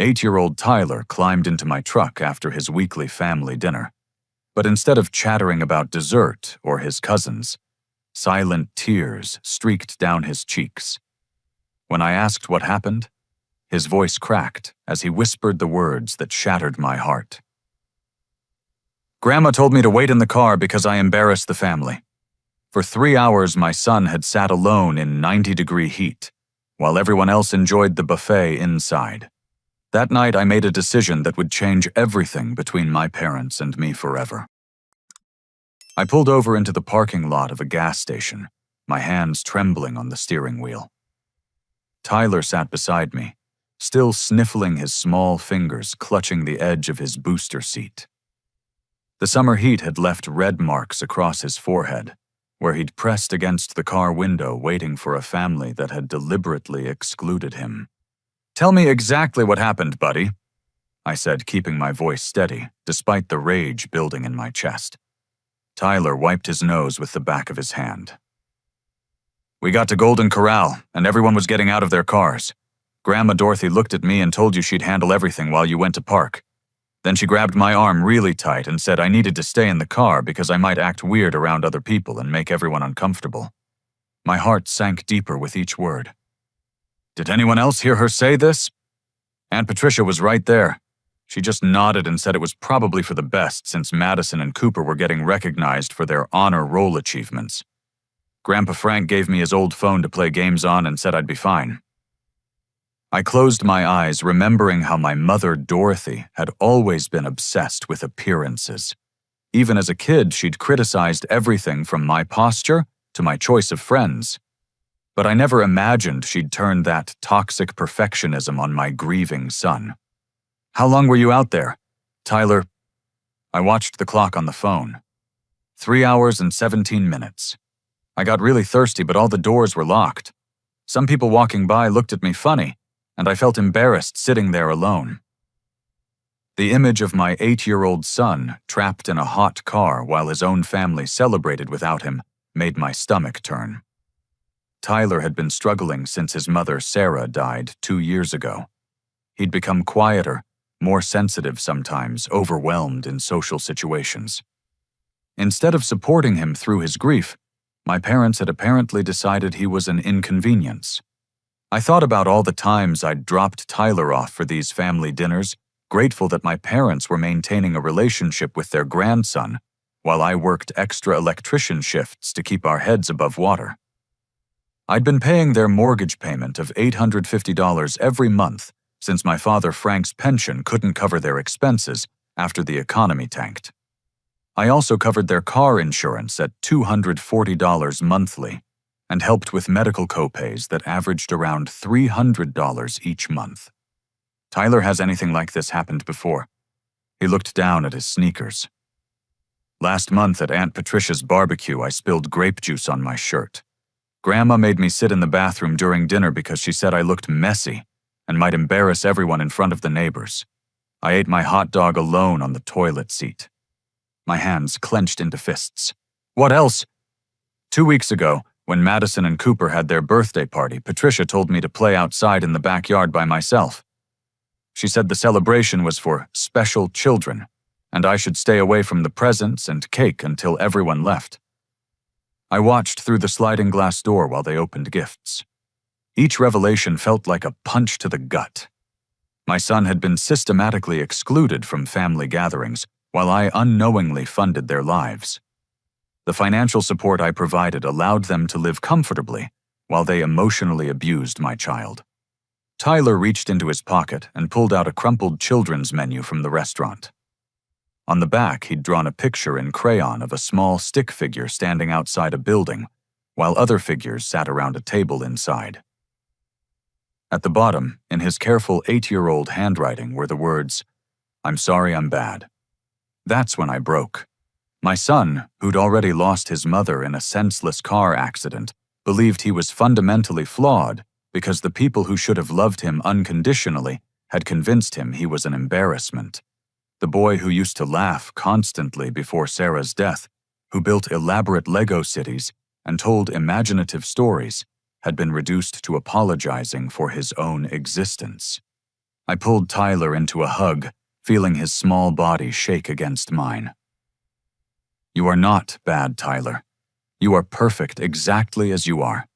8-year-old Tyler climbed into my truck after his weekly family dinner. But instead of chattering about dessert or his cousins, silent tears streaked down his cheeks. When I asked what happened, his voice cracked as he whispered the words that shattered my heart. "Grandma told me to wait in the car because I embarrassed the family. For 3 hours, my son had sat alone in 90-degree heat, while everyone else enjoyed the buffet inside. That night, I made a decision that would change everything between my parents and me forever." I pulled over into the parking lot of a gas station, my hands trembling on the steering wheel. Tyler sat beside me, still sniffling, his small fingers clutching the edge of his booster seat. The summer heat had left red marks across his forehead, where he'd pressed against the car window waiting for a family that had deliberately excluded him. "Tell me exactly what happened, buddy," I said, keeping my voice steady, despite the rage building in my chest. Tyler wiped his nose with the back of his hand. "We got to Golden Corral, and everyone was getting out of their cars. Grandma Dorothy looked at me and told you she'd handle everything while you went to park. Then she grabbed my arm really tight and said I needed to stay in the car because I might act weird around other people and make everyone uncomfortable." My heart sank deeper with each word. "Did anyone else hear her say this?" Aunt Patricia was right there. She just nodded and said it was probably for the best since Madison and Cooper were getting recognized for their honor roll achievements. Grandpa Frank gave me his old phone to play games on and said I'd be fine. I closed my eyes, remembering how my mother, Dorothy, had always been obsessed with appearances. Even as a kid, she'd criticized everything from my posture to my choice of friends. But I never imagined she'd turn that toxic perfectionism on my grieving son. "How long were you out there, Tyler?" I watched the clock on the phone. 3 hours and 17 minutes. I got really thirsty, but all the doors were locked. Some people walking by looked at me funny, and I felt embarrassed sitting there alone. The image of my 8-year-old son trapped in a hot car while his own family celebrated without him made my stomach turn. Tyler had been struggling since his mother, Sarah, died 2 years ago. He'd become quieter, more sensitive sometimes, overwhelmed in social situations. Instead of supporting him through his grief, my parents had apparently decided he was an inconvenience. I thought about all the times I'd dropped Tyler off for these family dinners, grateful that my parents were maintaining a relationship with their grandson, while I worked extra electrician shifts to keep our heads above water. I'd been paying their mortgage payment of $850 every month since my father Frank's pension couldn't cover their expenses after the economy tanked. I also covered their car insurance at $240 monthly and helped with medical copays that averaged around $300 each month. "Tyler, has anything like this happened before?" He looked down at his sneakers. "Last month at Aunt Patricia's barbecue, I spilled grape juice on my shirt. Grandma made me sit in the bathroom during dinner because she said I looked messy and might embarrass everyone in front of the neighbors. I ate my hot dog alone on the toilet seat." My hands clenched into fists. "What else?" 2 weeks ago, when Madison and Cooper had their birthday party, Patricia told me to play outside in the backyard by myself. She said the celebration was for special children, and I should stay away from the presents and cake until everyone left. I watched through the sliding glass door while they opened gifts. Each revelation felt like a punch to the gut. My son had been systematically excluded from family gatherings, while I unknowingly funded their lives. The financial support I provided allowed them to live comfortably, while they emotionally abused my child. Tyler reached into his pocket and pulled out a crumpled children's menu from the restaurant. On the back, he'd drawn a picture in crayon of a small stick figure standing outside a building, while other figures sat around a table inside. At the bottom, in his careful 8-year-old handwriting, were the words, "I'm sorry I'm bad." That's when I broke. My son, who'd already lost his mother in a senseless car accident, believed he was fundamentally flawed because the people who should have loved him unconditionally had convinced him he was an embarrassment. The boy who used to laugh constantly before Sarah's death, who built elaborate Lego cities and told imaginative stories, had been reduced to apologizing for his own existence. I pulled Tyler into a hug, feeling his small body shake against mine. You are not bad, Tyler. You are perfect exactly as you are.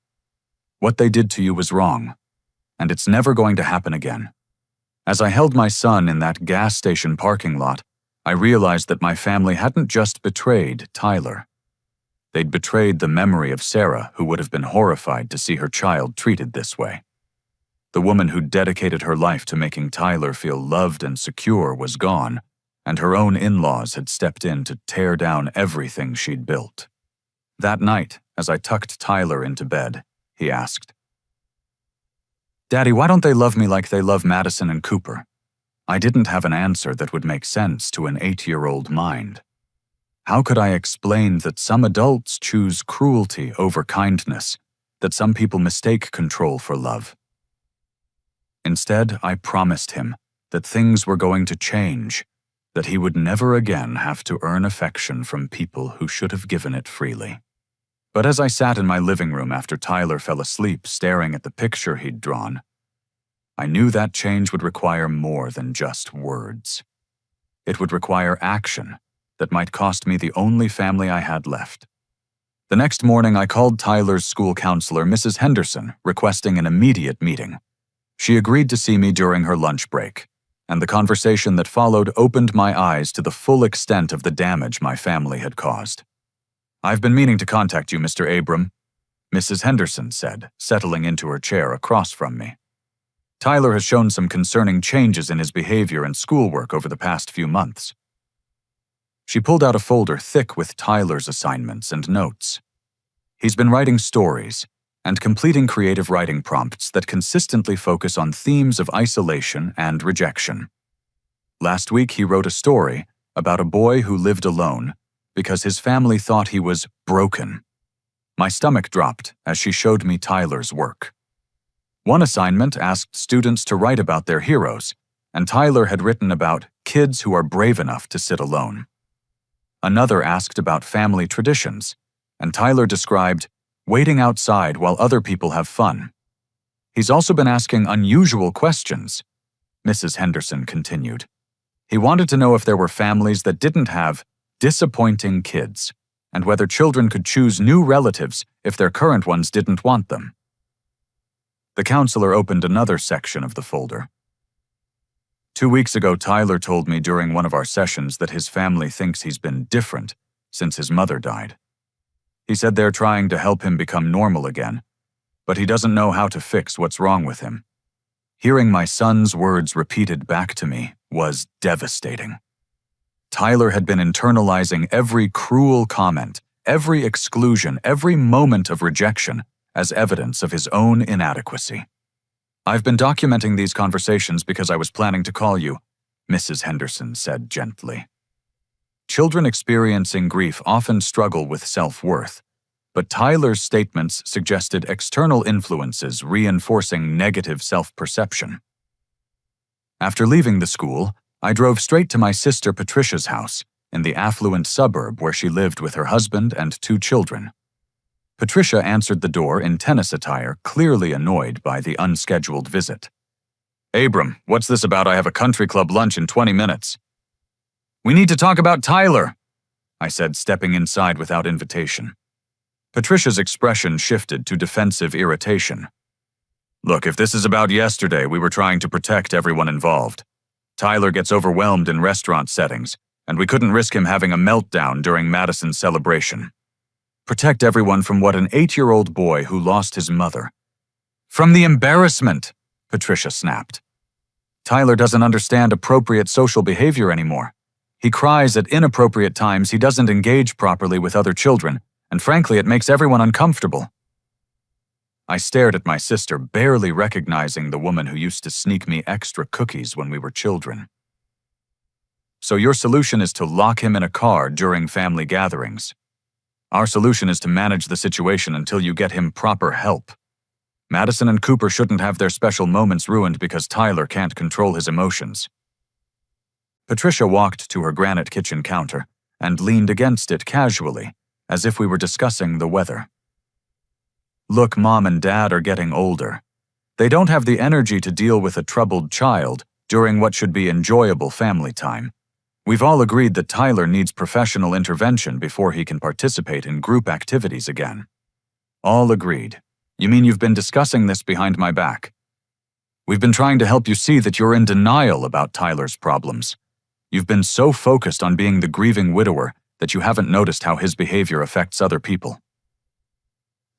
What they did to you was wrong, and it's never going to happen again. As I held my son in that gas station parking lot, I realized that my family hadn't just betrayed Tyler. They'd betrayed the memory of Sarah, who would have been horrified to see her child treated this way. The woman who dedicated her life to making Tyler feel loved and secure was gone, and her own in-laws had stepped in to tear down everything she'd built. That night, as I tucked Tyler into bed, he asked, "Daddy, why don't they love me like they love Madison and Cooper?" I didn't have an answer that would make sense to an 8-year-old mind. How could I explain that some adults choose cruelty over kindness, that some people mistake control for love? Instead, I promised him that things were going to change, that he would never again have to earn affection from people who should have given it freely. But as I sat in my living room after Tyler fell asleep staring at the picture he'd drawn, I knew that change would require more than just words. It would require action that might cost me the only family I had left. The next morning, I called Tyler's school counselor, Mrs. Henderson, requesting an immediate meeting. She agreed to see me during her lunch break, and the conversation that followed opened my eyes to the full extent of the damage my family had caused. "I've been meaning to contact you, Mr. Abram," Mrs. Henderson said, settling into her chair across from me. "Tyler has shown some concerning changes in his behavior and schoolwork over the past few months." She pulled out a folder thick with Tyler's assignments and notes. He's been writing stories and completing creative writing prompts that consistently focus on themes of isolation and rejection. Last week, he wrote a story about a boy who lived alone because his family thought he was broken. My stomach dropped as she showed me Tyler's work. One assignment asked students to write about their heroes, and Tyler had written about kids who are brave enough to sit alone. Another asked about family traditions, and Tyler described waiting outside while other people have fun. He's also been asking unusual questions, Mrs. Henderson continued. He wanted to know if there were families that didn't have disappointing kids, and whether children could choose new relatives if their current ones didn't want them. The counselor opened another section of the folder. 2 weeks ago, Tyler told me during one of our sessions that his family thinks he's been different since his mother died. He said they're trying to help him become normal again, but he doesn't know how to fix what's wrong with him. Hearing my son's words repeated back to me was devastating. Tyler had been internalizing every cruel comment, every exclusion, every moment of rejection as evidence of his own inadequacy. "I've been documenting these conversations because I was planning to call you," Mrs. Henderson said gently. Children experiencing grief often struggle with self-worth, but Tyler's statements suggested external influences reinforcing negative self-perception. After leaving the school, I drove straight to my sister Patricia's house in the affluent suburb where she lived with her husband and 2 children. Patricia answered the door in tennis attire, clearly annoyed by the unscheduled visit. "Abram, what's this about? I have a country club lunch in 20 minutes. "We need to talk about Tyler," I said, stepping inside without invitation. Patricia's expression shifted to defensive irritation. "Look, if this is about yesterday, we were trying to protect everyone involved. Tyler gets overwhelmed in restaurant settings, and we couldn't risk him having a meltdown during Madison's celebration. Protect everyone from what an 8-year-old boy who lost his mother. From the embarrassment," Patricia snapped. "Tyler doesn't understand appropriate social behavior anymore. He cries at inappropriate times, he doesn't engage properly with other children, and frankly, it makes everyone uncomfortable." I stared at my sister, barely recognizing the woman who used to sneak me extra cookies when we were children. "So your solution is to lock him in a car during family gatherings. Our solution is to manage the situation until you get him proper help. Madison and Cooper shouldn't have their special moments ruined because Tyler can't control his emotions." Patricia walked to her granite kitchen counter and leaned against it casually, as if we were discussing the weather. "Look, Mom and Dad are getting older. They don't have the energy to deal with a troubled child during what should be enjoyable family time. We've all agreed that Tyler needs professional intervention before he can participate in group activities again. All agreed. You mean you've been discussing this behind my back? We've been trying to help you see that you're in denial about Tyler's problems. You've been so focused on being the grieving widower that you haven't noticed how his behavior affects other people.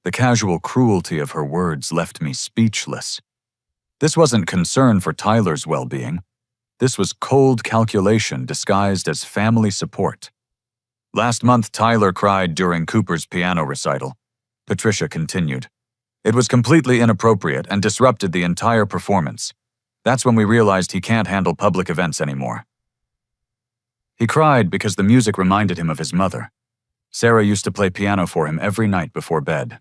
The casual cruelty of her words left me speechless. This wasn't concern for Tyler's well-being. This was cold calculation disguised as family support. Last month, Tyler cried during Cooper's piano recital. Patricia continued. It was completely inappropriate and disrupted the entire performance. That's when we realized he can't handle public events anymore. He cried because the music reminded him of his mother. Sarah used to play piano for him every night before bed.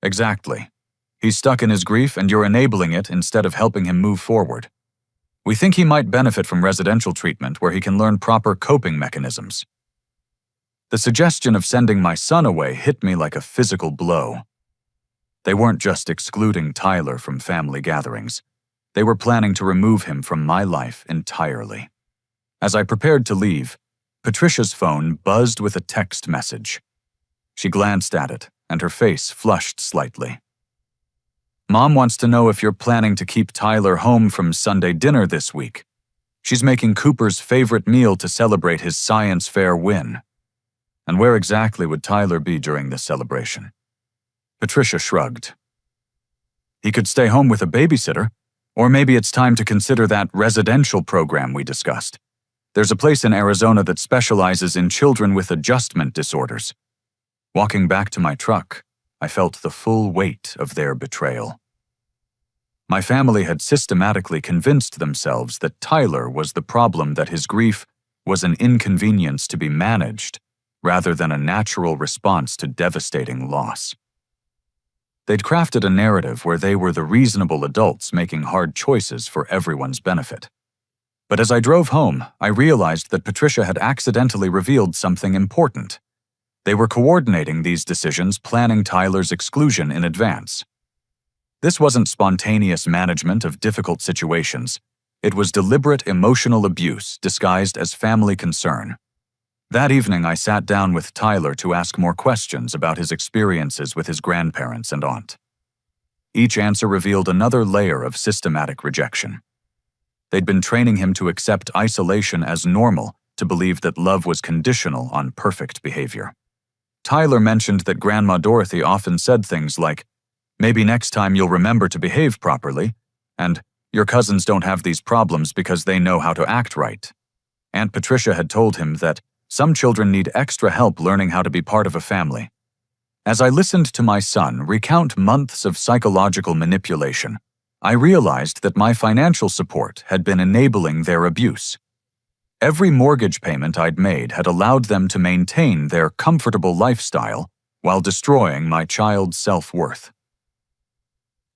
Exactly. He's stuck in his grief and you're enabling it instead of helping him move forward. We think he might benefit from residential treatment where he can learn proper coping mechanisms. The suggestion of sending my son away hit me like a physical blow. They weren't just excluding Tyler from family gatherings. They were planning to remove him from my life entirely. As I prepared to leave, Patricia's phone buzzed with a text message. She glanced at it, and her face flushed slightly. Mom wants to know if you're planning to keep Tyler home from Sunday dinner this week. She's making Cooper's favorite meal to celebrate his science fair win. And where exactly would Tyler be during this celebration? Patricia shrugged. He could stay home with a babysitter, or maybe it's time to consider that residential program we discussed. There's a place in Arizona that specializes in children with adjustment disorders. Walking back to my truck, I felt the full weight of their betrayal. My family had systematically convinced themselves that Tyler was the problem, that his grief was an inconvenience to be managed, rather than a natural response to devastating loss. They'd crafted a narrative where they were the reasonable adults making hard choices for everyone's benefit. But as I drove home, I realized that Patricia had accidentally revealed something important. They were coordinating these decisions, planning Tyler's exclusion in advance. This wasn't spontaneous management of difficult situations. It was deliberate emotional abuse disguised as family concern. That evening, I sat down with Tyler to ask more questions about his experiences with his grandparents and aunt. Each answer revealed another layer of systematic rejection. They'd been training him to accept isolation as normal, to believe that love was conditional on perfect behavior. Tyler mentioned that Grandma Dorothy often said things like, "Maybe next time you'll remember to behave properly," and "Your cousins don't have these problems because they know how to act right." Aunt Patricia had told him that some children need extra help learning how to be part of a family. As I listened to my son recount months of psychological manipulation, I realized that my financial support had been enabling their abuse. Every mortgage payment I'd made had allowed them to maintain their comfortable lifestyle while destroying my child's self-worth.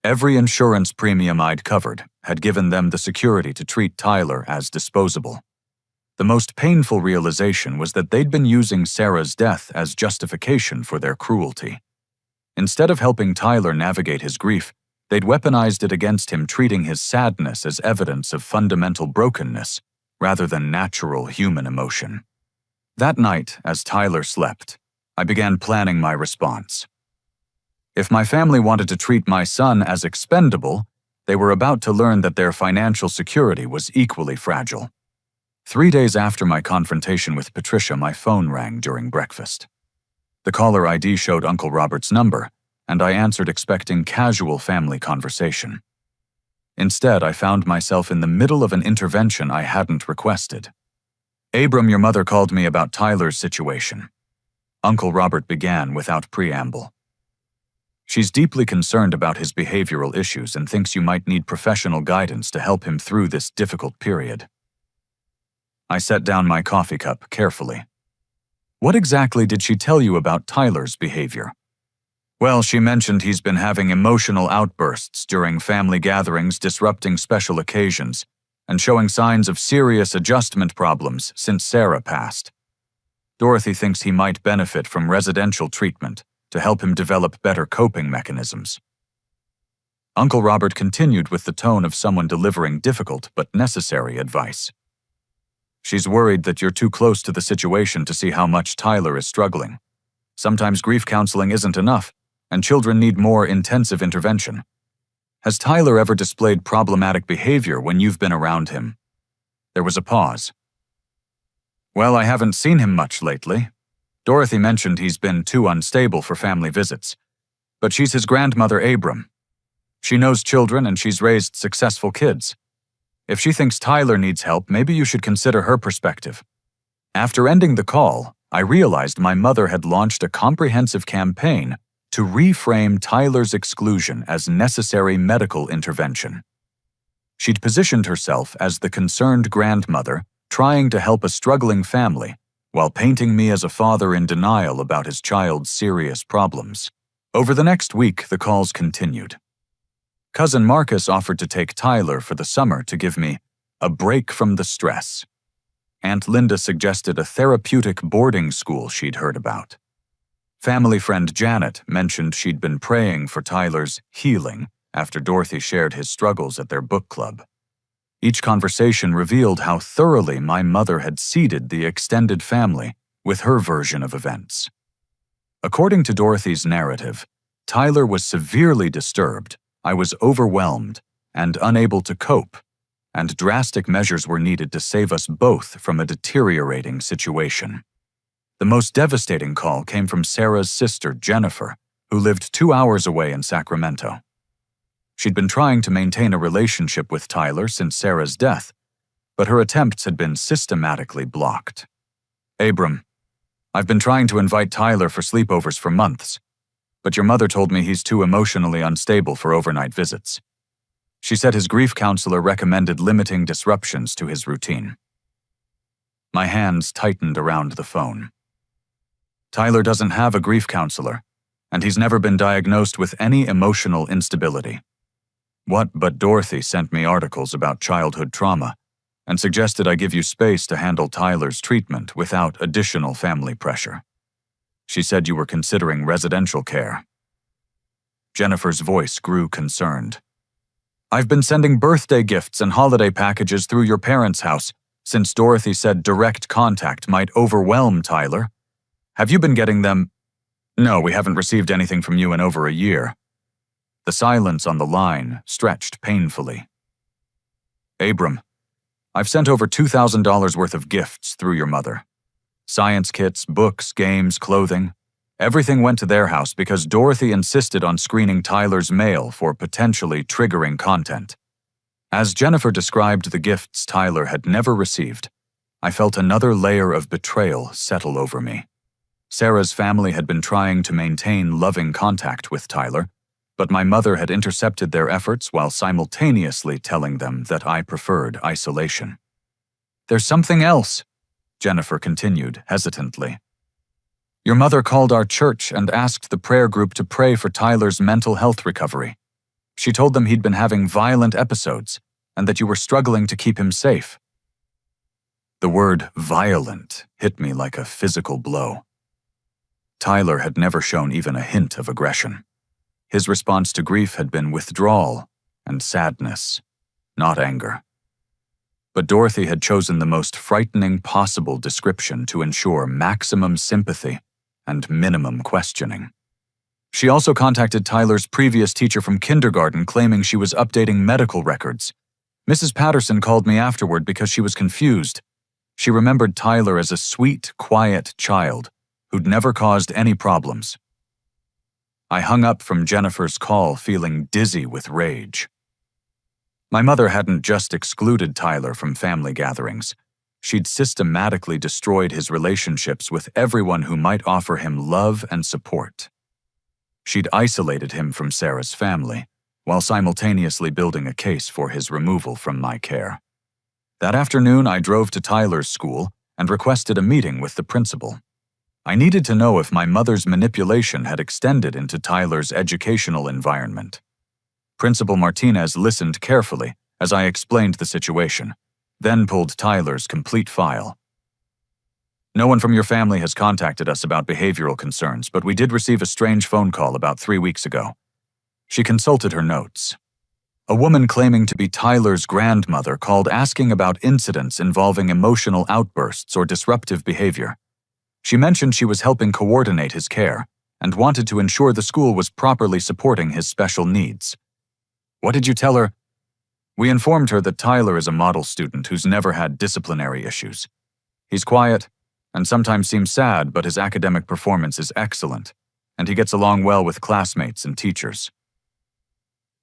Every insurance premium I'd covered had given them the security to treat Tyler as disposable. The most painful realization was that they'd been using Sarah's death as justification for their cruelty. Instead of helping Tyler navigate his grief, they'd weaponized it against him, treating his sadness as evidence of fundamental brokenness, rather than natural human emotion. That night, as Tyler slept, I began planning my response. If my family wanted to treat my son as expendable, they were about to learn that their financial security was equally fragile. 3 days after my confrontation with Patricia, my phone rang during breakfast. The caller ID showed Uncle Robert's number, and I answered expecting casual family conversation. Instead, I found myself in the middle of an intervention I hadn't requested. "Abram, your mother called me about Tyler's situation." Uncle Robert began without preamble. "She's deeply concerned about his behavioral issues and thinks you might need professional guidance to help him through this difficult period." I set down my coffee cup carefully. "What exactly did she tell you about Tyler's behavior?" "Well, she mentioned he's been having emotional outbursts during family gatherings, disrupting special occasions, and showing signs of serious adjustment problems since Sarah passed. Dorothy thinks he might benefit from residential treatment to help him develop better coping mechanisms." Uncle Robert continued with the tone of someone delivering difficult but necessary advice. She's worried that you're too close to the situation to see how much Tyler is struggling. Sometimes grief counseling isn't enough, and children need more intensive intervention. Has Tyler ever displayed problematic behavior when you've been around him? There was a pause. Well, I haven't seen him much lately. Dorothy mentioned he's been too unstable for family visits. But she's his grandmother, Abram. She knows children and she's raised successful kids. If she thinks Tyler needs help, maybe you should consider her perspective. After ending the call, I realized my mother had launched a comprehensive campaign to reframe Tyler's exclusion as necessary medical intervention. She'd positioned herself as the concerned grandmother trying to help a struggling family while painting me as a father in denial about his child's serious problems. Over the next week, the calls continued. Cousin Marcus offered to take Tyler for the summer to give me a break from the stress. Aunt Linda suggested a therapeutic boarding school she'd heard about. Family friend Janet mentioned she'd been praying for Tyler's healing after Dorothy shared his struggles at their book club. Each conversation revealed how thoroughly my mother had seeded the extended family with her version of events. According to Dorothy's narrative, Tyler was severely disturbed, I was overwhelmed and unable to cope, and drastic measures were needed to save us both from a deteriorating situation. The most devastating call came from Sarah's sister, Jennifer, who lived 2 hours away in Sacramento. She'd been trying to maintain a relationship with Tyler since Sarah's death, but her attempts had been systematically blocked. Abram, I've been trying to invite Tyler for sleepovers for months, but your mother told me he's too emotionally unstable for overnight visits. She said his grief counselor recommended limiting disruptions to his routine. My hands tightened around the phone. Tyler doesn't have a grief counselor, and he's never been diagnosed with any emotional instability. What but Dorothy sent me articles about childhood trauma and suggested I give you space to handle Tyler's treatment without additional family pressure. She said you were considering residential care. Jennifer's voice grew concerned. I've been sending birthday gifts and holiday packages through your parents' house since Dorothy said direct contact might overwhelm Tyler. Have you been getting them? No, we haven't received anything from you in over a year. The silence on the line stretched painfully. Abram, I've sent over $2,000 worth of gifts through your mother. Science kits, books, games, clothing. Everything went to their house because Dorothy insisted on screening Tyler's mail for potentially triggering content. As Jennifer described the gifts Tyler had never received, I felt another layer of betrayal settle over me. Sarah's family had been trying to maintain loving contact with Tyler, but my mother had intercepted their efforts while simultaneously telling them that I preferred isolation. There's something else, Jennifer continued hesitantly. Your mother called our church and asked the prayer group to pray for Tyler's mental health recovery. She told them he'd been having violent episodes and that you were struggling to keep him safe. The word violent hit me like a physical blow. Tyler had never shown even a hint of aggression. His response to grief had been withdrawal and sadness, not anger. But Dorothy had chosen the most frightening possible description to ensure maximum sympathy and minimum questioning. She also contacted Tyler's previous teacher from kindergarten claiming she was updating medical records. Mrs. Patterson called me afterward because she was confused. She remembered Tyler as a sweet, quiet child who'd never caused any problems. I hung up from Jennifer's call feeling dizzy with rage. My mother hadn't just excluded Tyler from family gatherings. She'd systematically destroyed his relationships with everyone who might offer him love and support. She'd isolated him from Sarah's family, while simultaneously building a case for his removal from my care. That afternoon, I drove to Tyler's school and requested a meeting with the principal. I needed to know if my mother's manipulation had extended into Tyler's educational environment. Principal Martinez listened carefully as I explained the situation, then pulled Tyler's complete file. No one from your family has contacted us about behavioral concerns, but we did receive a strange phone call about 3 weeks ago. She consulted her notes. A woman claiming to be Tyler's grandmother called asking about incidents involving emotional outbursts or disruptive behavior. She mentioned she was helping coordinate his care and wanted to ensure the school was properly supporting his special needs. What did you tell her? We informed her that Tyler is a model student who's never had disciplinary issues. He's quiet and sometimes seems sad, but his academic performance is excellent, and he gets along well with classmates and teachers.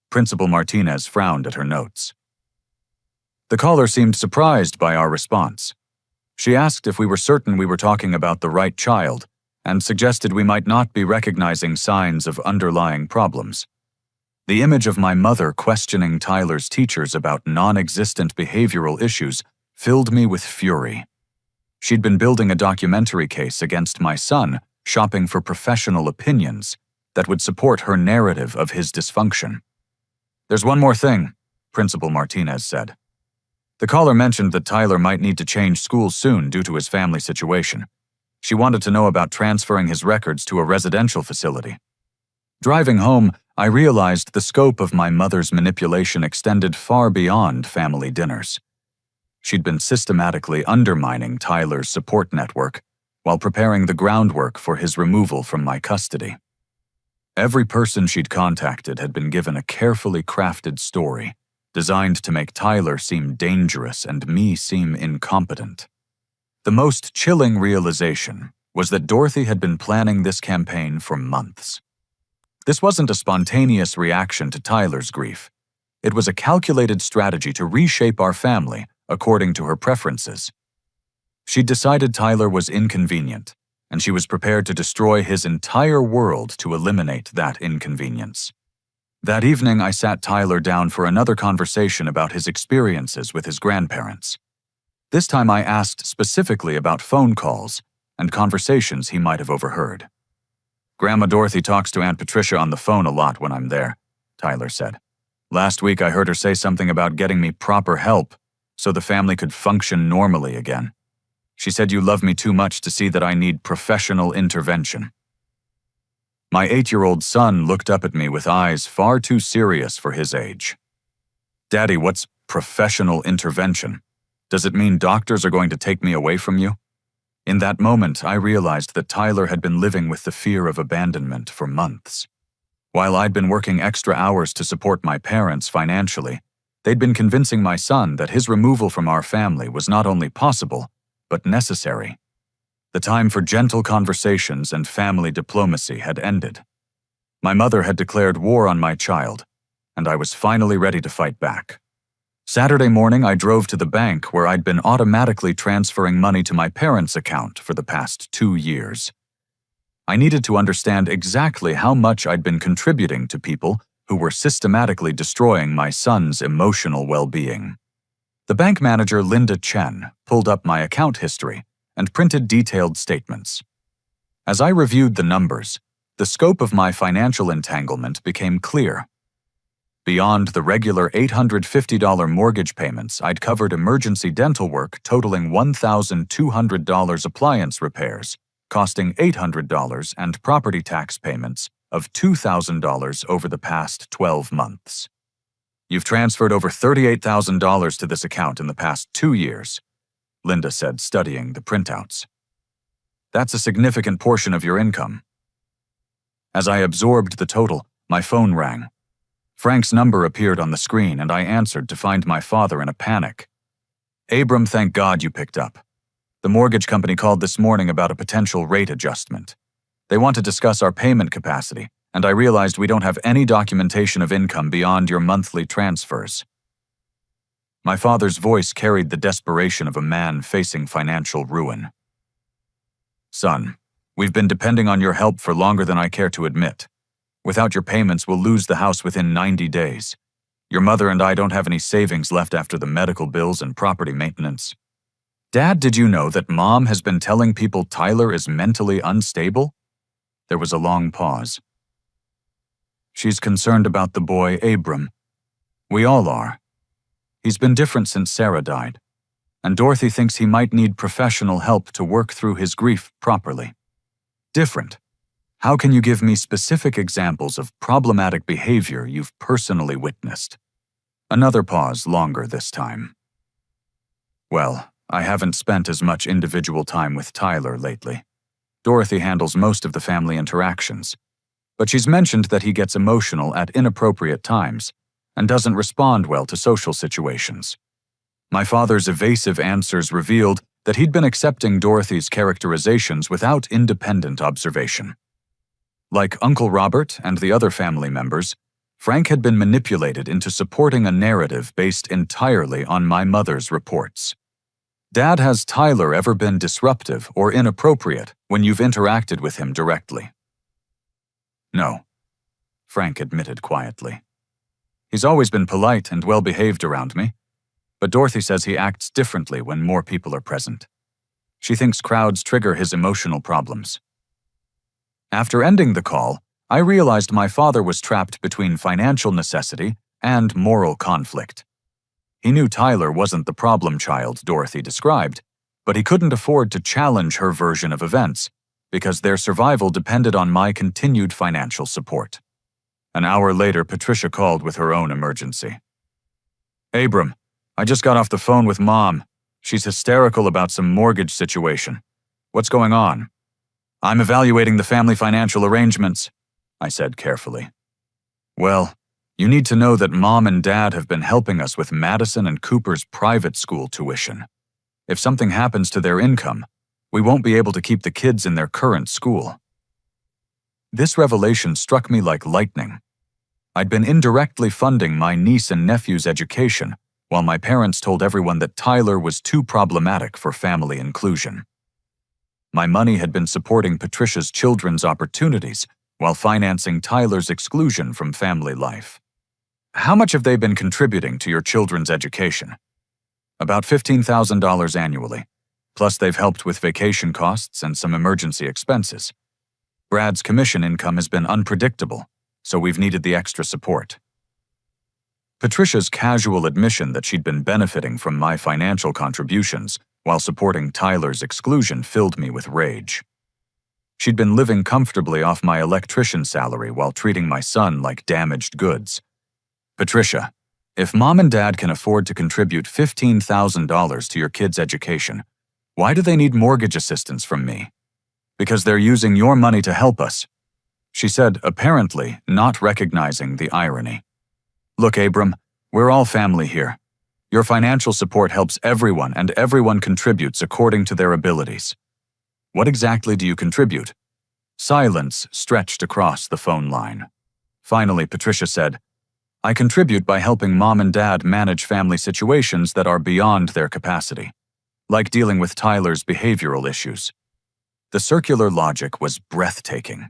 Principal Martinez frowned at her notes. The caller seemed surprised by our response. She asked if we were certain we were talking about the right child and suggested we might not be recognizing signs of underlying problems. The image of my mother questioning Tyler's teachers about non-existent behavioral issues filled me with fury. She'd been building a documentary case against my son, shopping for professional opinions that would support her narrative of his dysfunction. There's one more thing, Principal Martinez said. The caller mentioned that Tyler might need to change schools soon due to his family situation. She wanted to know about transferring his records to a residential facility. Driving home, I realized the scope of my mother's manipulation extended far beyond family dinners. She'd been systematically undermining Tyler's support network while preparing the groundwork for his removal from my custody. Every person she'd contacted had been given a carefully crafted story designed to make Tyler seem dangerous and me seem incompetent. The most chilling realization was that Dorothy had been planning this campaign for months. This wasn't a spontaneous reaction to Tyler's grief. It was a calculated strategy to reshape our family according to her preferences. She'd decided Tyler was inconvenient, and she was prepared to destroy his entire world to eliminate that inconvenience. That evening, I sat Tyler down for another conversation about his experiences with his grandparents. This time I asked specifically about phone calls and conversations he might have overheard. Grandma Dorothy talks to Aunt Patricia on the phone a lot when I'm there, Tyler said. Last week I heard her say something about getting me proper help so the family could function normally again. She said you love me too much to see that I need professional intervention. My 8-year-old son looked up at me with eyes far too serious for his age. Daddy, what's professional intervention? Does it mean doctors are going to take me away from you? In that moment, I realized that Tyler had been living with the fear of abandonment for months. While I'd been working extra hours to support my parents financially, they'd been convincing my son that his removal from our family was not only possible, but necessary. The time for gentle conversations and family diplomacy had ended. My mother had declared war on my child, and I was finally ready to fight back. Saturday morning, I drove to the bank where I'd been automatically transferring money to my parents' account for the past 2 years. I needed to understand exactly how much I'd been contributing to people who were systematically destroying my son's emotional well-being. The bank manager, Linda Chen, pulled up my account history and printed detailed statements. As I reviewed the numbers, the scope of my financial entanglement became clear. Beyond the regular $850 mortgage payments, I'd covered emergency dental work totaling $1,200 appliance repairs, costing $800, and property tax payments of $2,000 over the past 12 months. You've transferred over $38,000 to this account in the past 2 years, Linda said, studying the printouts. That's a significant portion of your income. As I absorbed the total, my phone rang. Frank's number appeared on the screen, and I answered to find my father in a panic. Abram, thank God you picked up. The mortgage company called this morning about a potential rate adjustment. They want to discuss our payment capacity, and I realized we don't have any documentation of income beyond your monthly transfers. My father's voice carried the desperation of a man facing financial ruin. Son, we've been depending on your help for longer than I care to admit. Without your payments, we'll lose the house within 90 days. Your mother and I don't have any savings left after the medical bills and property maintenance. Dad, did you know that Mom has been telling people Tyler is mentally unstable? There was a long pause. She's concerned about the boy, Abram. We all are. He's been different since Sarah died, and Dorothy thinks he might need professional help to work through his grief properly. Different. How can you give me specific examples of problematic behavior you've personally witnessed? Another pause, longer this time. Well, I haven't spent as much individual time with Tyler lately. Dorothy handles most of the family interactions, but she's mentioned that he gets emotional at inappropriate times and doesn't respond well to social situations. My father's evasive answers revealed that he'd been accepting Dorothy's characterizations without independent observation. Like Uncle Robert and the other family members, Frank had been manipulated into supporting a narrative based entirely on my mother's reports. Dad, has Tyler ever been disruptive or inappropriate when you've interacted with him directly? No, Frank admitted quietly. He's always been polite and well-behaved around me, but Dorothy says he acts differently when more people are present. She thinks crowds trigger his emotional problems. After ending the call, I realized my father was trapped between financial necessity and moral conflict. He knew Tyler wasn't the problem child Dorothy described, but he couldn't afford to challenge her version of events because their survival depended on my continued financial support. An hour later, Patricia called with her own emergency. Abram, I just got off the phone with Mom. She's hysterical about some mortgage situation. What's going on? I'm evaluating the family financial arrangements, I said carefully. Well, you need to know that Mom and Dad have been helping us with Madison and Cooper's private school tuition. If something happens to their income, we won't be able to keep the kids in their current school. This revelation struck me like lightning. I'd been indirectly funding my niece and nephew's education, while my parents told everyone that Tyler was too problematic for family inclusion. My money had been supporting Patricia's children's opportunities while financing Tyler's exclusion from family life. How much have they been contributing to your children's education? About $15,000 annually, plus they've helped with vacation costs and some emergency expenses. Brad's commission income has been unpredictable, so we've needed the extra support. Patricia's casual admission that she'd been benefiting from my financial contributions while supporting Tyler's exclusion filled me with rage. She'd been living comfortably off my electrician salary while treating my son like damaged goods. Patricia, if Mom and Dad can afford to contribute $15,000 to your kids' education, why do they need mortgage assistance from me? Because they're using your money to help us, she said, apparently not recognizing the irony. Look, Abram, we're all family here. Your financial support helps everyone, and everyone contributes according to their abilities. What exactly do you contribute? Silence stretched across the phone line. Finally, Patricia said, I contribute by helping Mom and Dad manage family situations that are beyond their capacity, like dealing with Tyler's behavioral issues. The circular logic was breathtaking.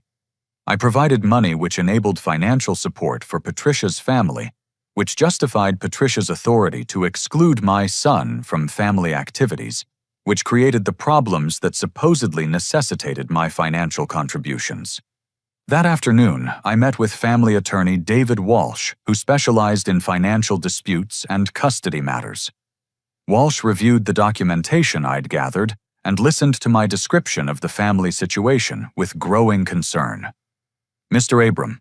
I provided money which enabled financial support for Patricia's family, which justified Patricia's authority to exclude my son from family activities, which created the problems that supposedly necessitated my financial contributions. That afternoon, I met with family attorney David Walsh, who specialized in financial disputes and custody matters. Walsh reviewed the documentation I'd gathered and listened to my description of the family situation with growing concern. Mr. Abram,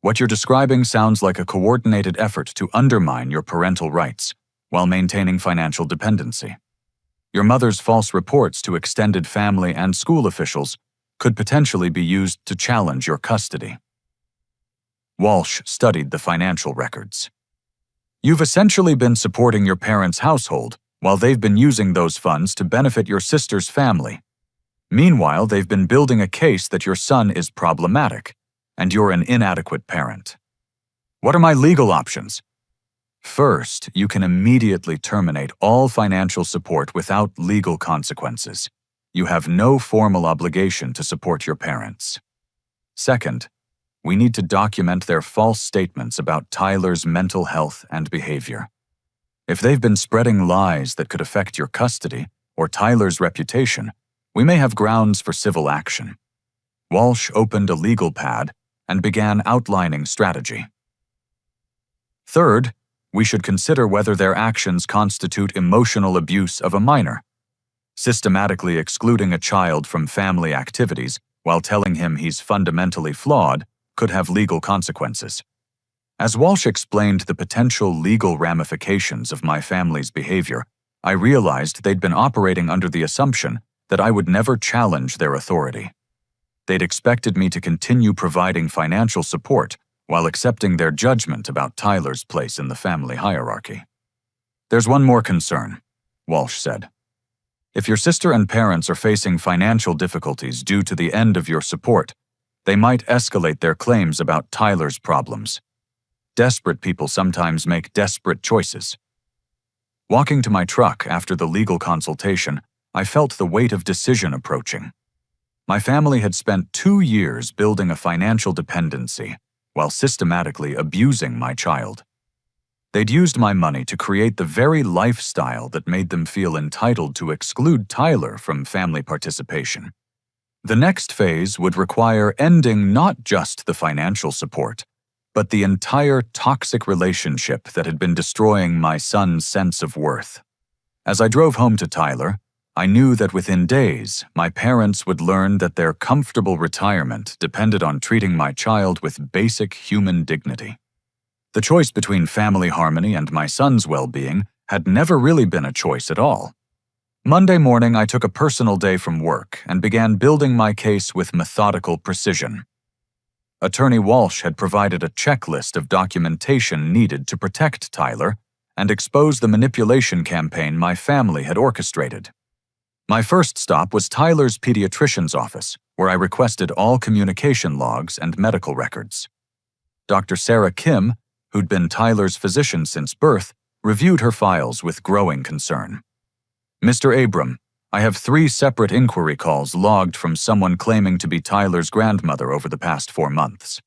what you're describing sounds like a coordinated effort to undermine your parental rights while maintaining financial dependency. Your mother's false reports to extended family and school officials could potentially be used to challenge your custody. Walsh studied the financial records. You've essentially been supporting your parents' household while they've been using those funds to benefit your sister's family. Meanwhile, they've been building a case that your son is problematic and you're an inadequate parent. What are my legal options? First, you can immediately terminate all financial support without legal consequences. You have no formal obligation to support your parents. Second, we need to document their false statements about Tyler's mental health and behavior. If they've been spreading lies that could affect your custody or Tyler's reputation, we may have grounds for civil action. Walsh opened a legal pad and began outlining strategy. Third, we should consider whether their actions constitute emotional abuse of a minor. Systematically excluding a child from family activities while telling him he's fundamentally flawed could have legal consequences. As Walsh explained the potential legal ramifications of my family's behavior, I realized they'd been operating under the assumption that I would never challenge their authority. They'd expected me to continue providing financial support while accepting their judgment about Tyler's place in the family hierarchy. "There's one more concern," Walsh said. "If your sister and parents are facing financial difficulties due to the end of your support, they might escalate their claims about Tyler's problems. Desperate people sometimes make desperate choices." Walking to my truck after the legal consultation, I felt the weight of decision approaching. My family had spent 2 years building a financial dependency while systematically abusing my child. They'd used my money to create the very lifestyle that made them feel entitled to exclude Tyler from family participation. The next phase would require ending not just the financial support, but the entire toxic relationship that had been destroying my son's sense of worth. As I drove home to Tyler, I knew that within days, my parents would learn that their comfortable retirement depended on treating my child with basic human dignity. The choice between family harmony and my son's well-being had never really been a choice at all. Monday morning, I took a personal day from work and began building my case with methodical precision. Attorney Walsh had provided a checklist of documentation needed to protect Tyler and expose the manipulation campaign my family had orchestrated. My first stop was Tyler's pediatrician's office, where I requested all communication logs and medical records. Dr. Sarah Kim, who'd been Tyler's physician since birth, reviewed her files with growing concern. "Mr. Abram, I have 3 separate inquiry calls logged from someone claiming to be Tyler's grandmother over the past 4 months.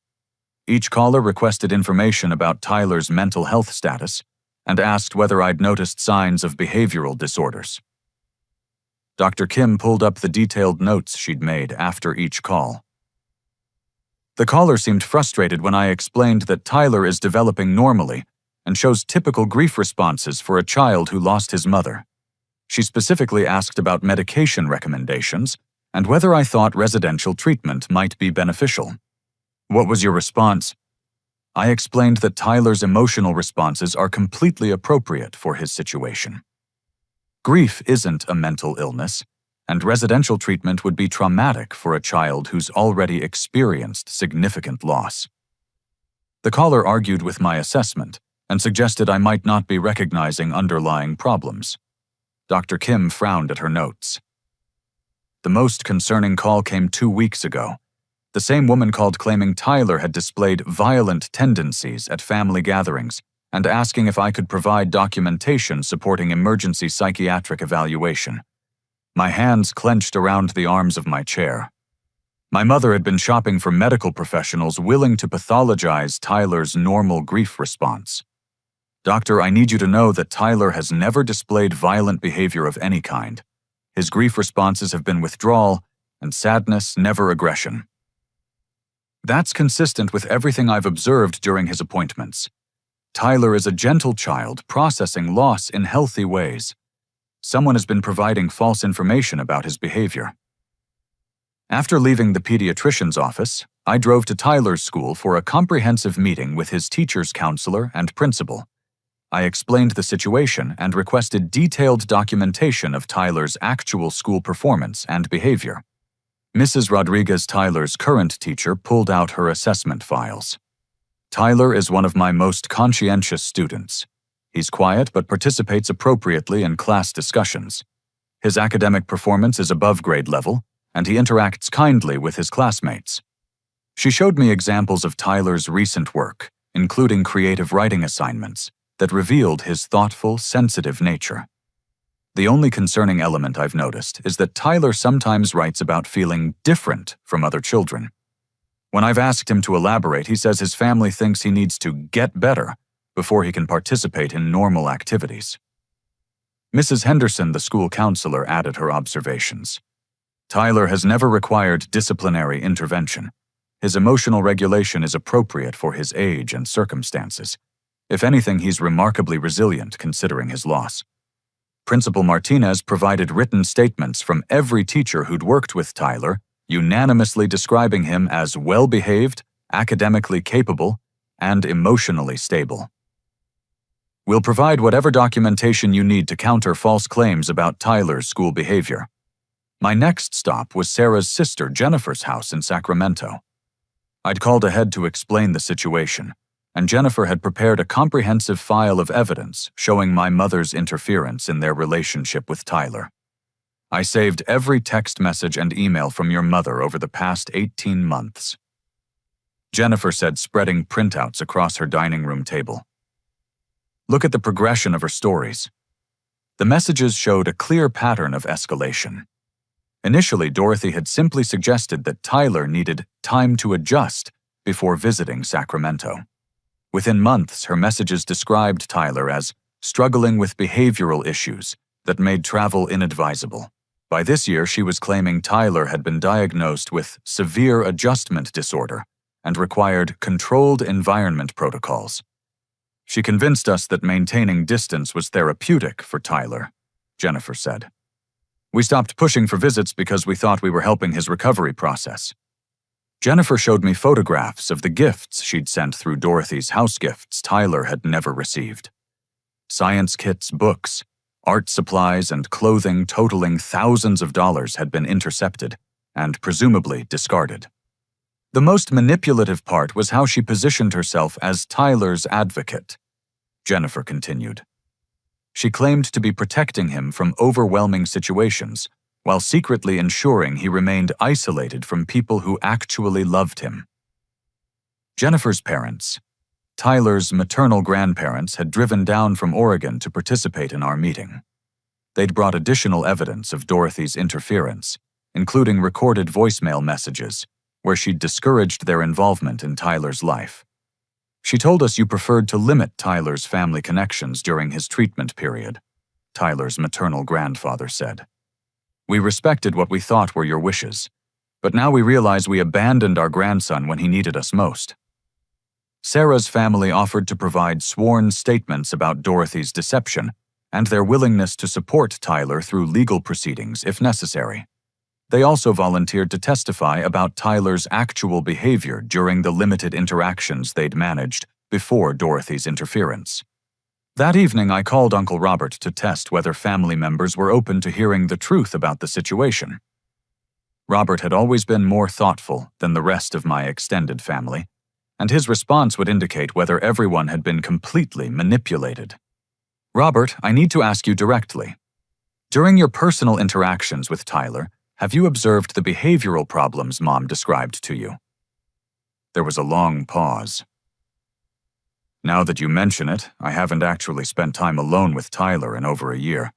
Each caller requested information about Tyler's mental health status and asked whether I'd noticed signs of behavioral disorders." Dr. Kim pulled up the detailed notes she'd made after each call. "The caller seemed frustrated when I explained that Tyler is developing normally and shows typical grief responses for a child who lost his mother. She specifically asked about medication recommendations and whether I thought residential treatment might be beneficial." "What was your response?" I explained that Tyler's emotional responses are completely appropriate for his situation. Grief isn't a mental illness, and residential treatment would be traumatic for a child who's already experienced significant loss. The caller argued with my assessment and suggested I might not be recognizing underlying problems. Dr. Kim frowned at her notes. "The most concerning call came 2 weeks ago. The same woman called claiming Tyler had displayed violent tendencies at family gatherings and asking if I could provide documentation supporting emergency psychiatric evaluation." My hands clenched around the arms of my chair. My mother had been shopping for medical professionals willing to pathologize Tyler's normal grief response. "Doctor, I need you to know that Tyler has never displayed violent behavior of any kind. His grief responses have been withdrawal and sadness, never aggression." That's consistent with everything I've observed during his appointments. Tyler is a gentle child processing loss in healthy ways. Someone has been providing false information about his behavior. After leaving the pediatrician's office, I drove to Tyler's school for a comprehensive meeting with his teacher's counselor and principal. I explained the situation and requested detailed documentation of Tyler's actual school performance and behavior. Mrs. Rodriguez, Tyler's current teacher, pulled out her assessment files. "Tyler is one of my most conscientious students. He's quiet but participates appropriately in class discussions. His academic performance is above grade level, and he interacts kindly with his classmates." She showed me examples of Tyler's recent work, including creative writing assignments, that revealed his thoughtful, sensitive nature. The only concerning element I've noticed is that Tyler sometimes writes about feeling different from other children. When I've asked him to elaborate, he says his family thinks he needs to get better before he can participate in normal activities. Mrs. Henderson, the school counselor, added her observations. "Tyler has never required disciplinary intervention. His emotional regulation is appropriate for his age and circumstances. If anything, he's remarkably resilient considering his loss." Principal Martinez provided written statements from every teacher who'd worked with Tyler, unanimously describing him as well-behaved, academically capable, and emotionally stable. We'll provide whatever documentation you need to counter false claims about Tyler's school behavior. My next stop was Sarah's sister Jennifer's house in Sacramento. I'd called ahead to explain the situation, and Jennifer had prepared a comprehensive file of evidence showing my mother's interference in their relationship with Tyler. I saved every text message and email from your mother over the past 18 months. Jennifer said, spreading printouts across her dining room table. Look at the progression of her stories. The messages showed a clear pattern of escalation. Initially, Dorothy had simply suggested that Tyler needed time to adjust before visiting Sacramento. Within months, her messages described Tyler as struggling with behavioral issues that made travel inadvisable. By this year, she was claiming Tyler had been diagnosed with severe adjustment disorder and required controlled environment protocols. She convinced us that maintaining distance was therapeutic for Tyler, Jennifer said. We stopped pushing for visits because we thought we were helping his recovery process. Jennifer showed me photographs of the gifts she'd sent through Dorothy's house gifts Tyler had never received. Science kits, books, art supplies, and clothing totaling thousands of dollars had been intercepted and presumably discarded. The most manipulative part was how she positioned herself as Tyler's advocate, Jennifer continued. She claimed to be protecting him from overwhelming situations, while secretly ensuring he remained isolated from people who actually loved him. Jennifer's parents, Tyler's maternal grandparents, had driven down from Oregon to participate in our meeting. They'd brought additional evidence of Dorothy's interference, including recorded voicemail messages, where she'd discouraged their involvement in Tyler's life. She told us you preferred to limit Tyler's family connections during his treatment period, Tyler's maternal grandfather said. We respected what we thought were your wishes, but now we realize we abandoned our grandson when he needed us most. Sarah's family offered to provide sworn statements about Dorothy's deception and their willingness to support Tyler through legal proceedings if necessary. They also volunteered to testify about Tyler's actual behavior during the limited interactions they'd managed before Dorothy's interference. That evening, I called Uncle Robert to test whether family members were open to hearing the truth about the situation. Robert had always been more thoughtful than the rest of my extended family, and his response would indicate whether everyone had been completely manipulated. Robert, I need to ask you directly. During your personal interactions with Tyler, have you observed the behavioral problems Mom described to you? There was a long pause. Now that you mention it, I haven't actually spent time alone with Tyler in over a year.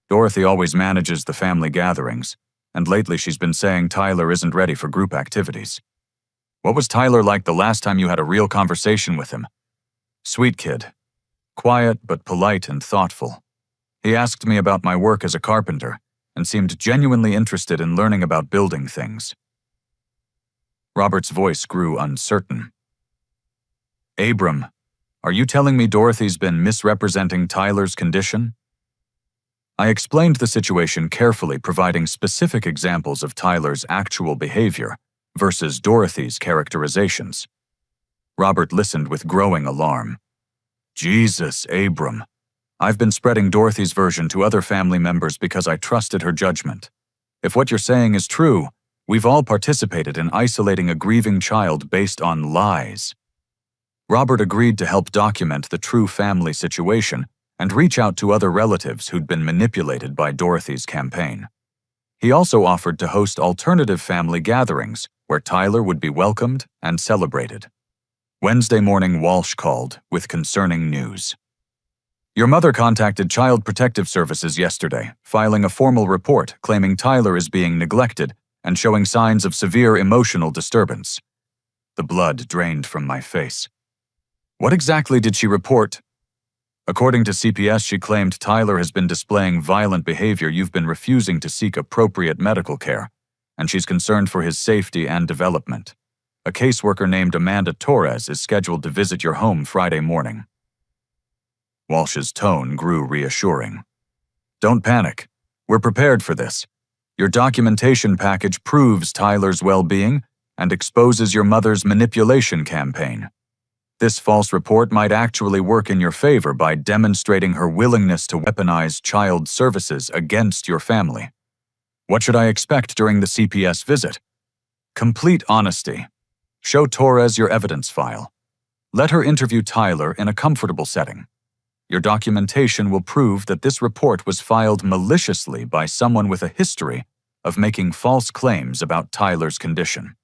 Dorothy always manages the family gatherings, and lately she's been saying Tyler isn't ready for group activities. What was Tyler like the last time you had a real conversation with him? Sweet kid. Quiet but polite and thoughtful. He asked me about my work as a carpenter, and seemed genuinely interested in learning about building things. Robert's voice grew uncertain. Abram, are you telling me Dorothy's been misrepresenting Tyler's condition? I explained the situation carefully, providing specific examples of Tyler's actual behavior versus Dorothy's characterizations. Robert listened with growing alarm. Jesus, Abram. I've been spreading Dorothy's version to other family members because I trusted her judgment. If what you're saying is true, we've all participated in isolating a grieving child based on lies. Robert agreed to help document the true family situation and reach out to other relatives who'd been manipulated by Dorothy's campaign. He also offered to host alternative family gatherings where Tyler would be welcomed and celebrated. Wednesday morning, Walsh called with concerning news. Your mother contacted Child Protective Services yesterday, filing a formal report claiming Tyler is being neglected and showing signs of severe emotional disturbance. The blood drained from my face. What exactly did she report? According to CPS, she claimed Tyler has been displaying violent behavior. You've been refusing to seek appropriate medical care, and she's concerned for his safety and development. A caseworker named Amanda Torres is scheduled to visit your home Friday morning. Walsh's tone grew reassuring. Don't panic. We're prepared for this. Your documentation package proves Tyler's well-being and exposes your mother's manipulation campaign. This false report might actually work in your favor by demonstrating her willingness to weaponize child services against your family. What should I expect during the CPS visit? Complete honesty. Show Torres your evidence file. Let her interview Tyler in a comfortable setting. Your documentation will prove that this report was filed maliciously by someone with a history of making false claims about Tyler's condition.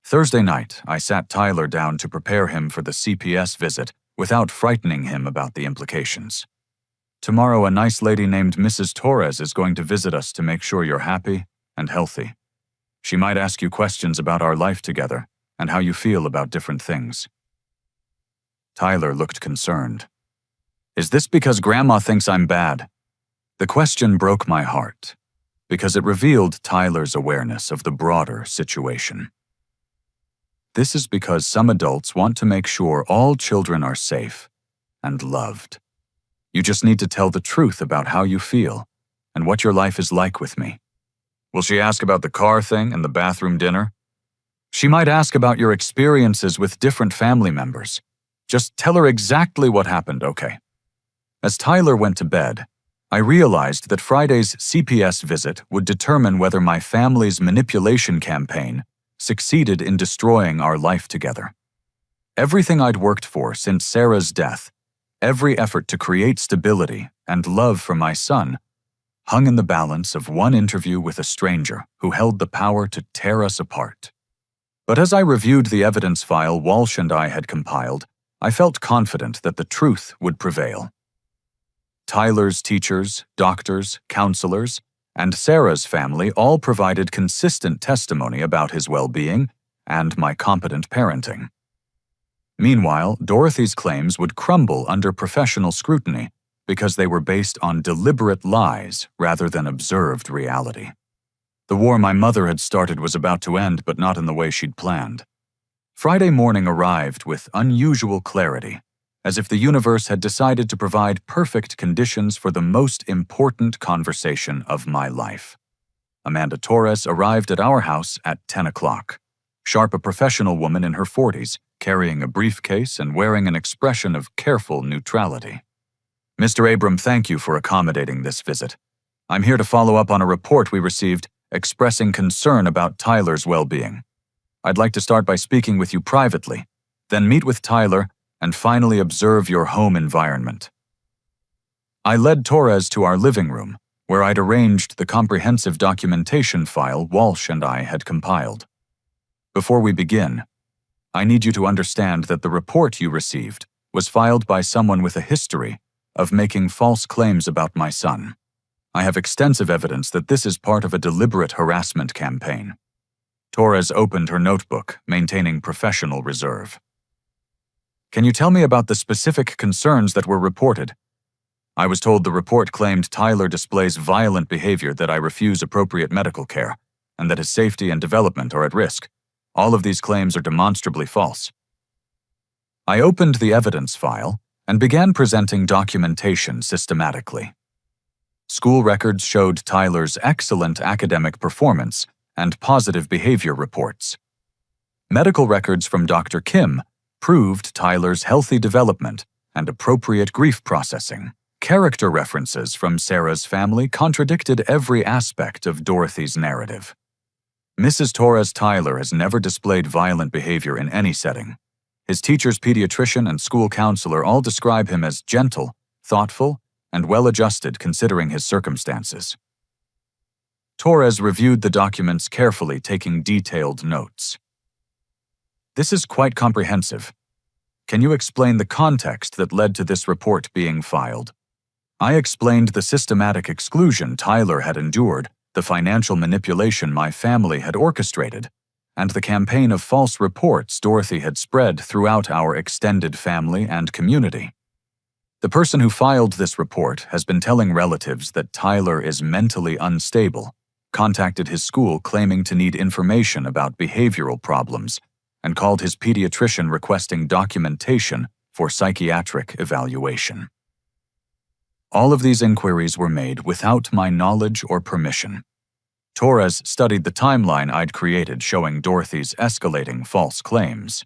Thursday night, I sat Tyler down to prepare him for the CPS visit without frightening him about the implications. Tomorrow, a nice lady named Mrs. Torres is going to visit us to make sure you're happy and healthy. She might ask you questions about our life together and how you feel about different things. Tyler looked concerned. Is this because Grandma thinks I'm bad? The question broke my heart because it revealed Tyler's awareness of the broader situation. This is because some adults want to make sure all children are safe and loved. You just need to tell the truth about how you feel and what your life is like with me. Will she ask about the car thing and the bathroom dinner? She might ask about your experiences with different family members. Just tell her exactly what happened, okay? As Tyler went to bed, I realized that Friday's CPS visit would determine whether my family's manipulation campaign succeeded in destroying our life together. Everything I'd worked for since Sarah's death, every effort to create stability and love for my son, hung in the balance of one interview with a stranger who held the power to tear us apart. But as I reviewed the evidence file Walsh and I had compiled, I felt confident that the truth would prevail. Tyler's teachers, doctors, counselors, and Sarah's family all provided consistent testimony about his well-being and my competent parenting. Meanwhile, Dorothy's claims would crumble under professional scrutiny because they were based on deliberate lies rather than observed reality. The war my mother had started was about to end, but not in the way she'd planned. Friday morning arrived with unusual clarity, as if the universe had decided to provide perfect conditions for the most important conversation of my life. Amanda Torres arrived at our house at 10 o'clock. Sharp, a professional woman in her 40s, carrying a briefcase and wearing an expression of careful neutrality. Mr. Abram, thank you for accommodating this visit. I'm here to follow up on a report we received expressing concern about Tyler's well-being. I'd like to start by speaking with you privately, then meet with Tyler, and finally observe your home environment. I led Torres to our living room, where I'd arranged the comprehensive documentation file Walsh and I had compiled. Before we begin, I need you to understand that the report you received was filed by someone with a history of making false claims about my son. I have extensive evidence that this is part of a deliberate harassment campaign. Torres opened her notebook, maintaining professional reserve. Can you tell me about the specific concerns that were reported? I was told the report claimed Tyler displays violent behavior, that I refuse appropriate medical care, and that his safety and development are at risk. All of these claims are demonstrably false. I opened the evidence file and began presenting documentation systematically. School records showed Tyler's excellent academic performance and positive behavior reports. Medical records from Dr. Kim proved Tyler's healthy development and appropriate grief processing. Character references from Sarah's family contradicted every aspect of Dorothy's narrative. Mrs. Torres Tyler has never displayed violent behavior in any setting. His teacher's pediatrician and school counselor all describe him as gentle, thoughtful, and well-adjusted considering his circumstances. Torres reviewed the documents carefully, taking detailed notes. This is quite comprehensive. Can you explain the context that led to this report being filed? I explained the systematic exclusion Tyler had endured, the financial manipulation my family had orchestrated, and the campaign of false reports Dorothy had spread throughout our extended family and community. The person who filed this report has been telling relatives that Tyler is mentally unstable, contacted his school claiming to need information about behavioral problems, and called his pediatrician requesting documentation for psychiatric evaluation. All of these inquiries were made without my knowledge or permission. Torres studied the timeline I'd created showing Dorothy's escalating false claims.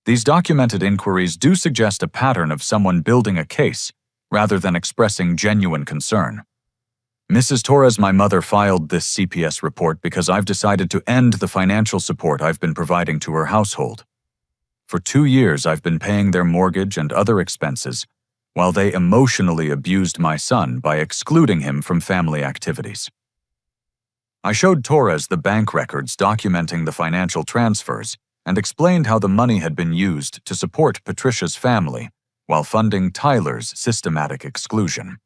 These documented inquiries do suggest a pattern of someone building a case rather than expressing genuine concern. Mrs. Torres, my mother, filed this CPS report because I've decided to end the financial support I've been providing to her household. For 2 years, I've been paying their mortgage and other expenses, while they emotionally abused my son by excluding him from family activities. I showed Torres the bank records documenting the financial transfers and explained how the money had been used to support Patricia's family while funding Tyler's systematic exclusion.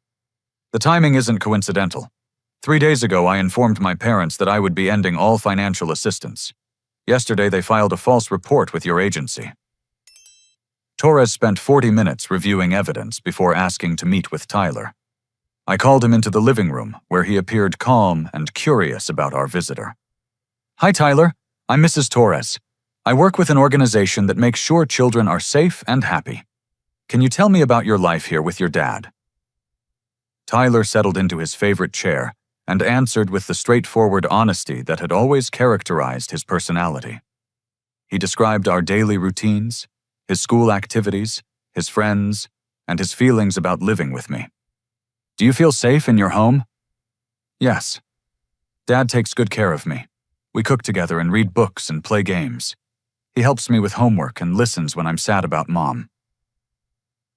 The timing isn't coincidental. 3 days ago, I informed my parents that I would be ending all financial assistance. Yesterday, they filed a false report with your agency. Torres spent 40 minutes reviewing evidence before asking to meet with Tyler. I called him into the living room, where he appeared calm and curious about our visitor. "Hi, Tyler. I'm Mrs. Torres. I work with an organization that makes sure children are safe and happy. Can you tell me about your life here with your dad?" Tyler settled into his favorite chair and answered with the straightforward honesty that had always characterized his personality. He described our daily routines, his school activities, his friends, and his feelings about living with me. "Do you feel safe in your home?" "Yes. Dad takes good care of me. We cook together and read books and play games. He helps me with homework and listens when I'm sad about Mom."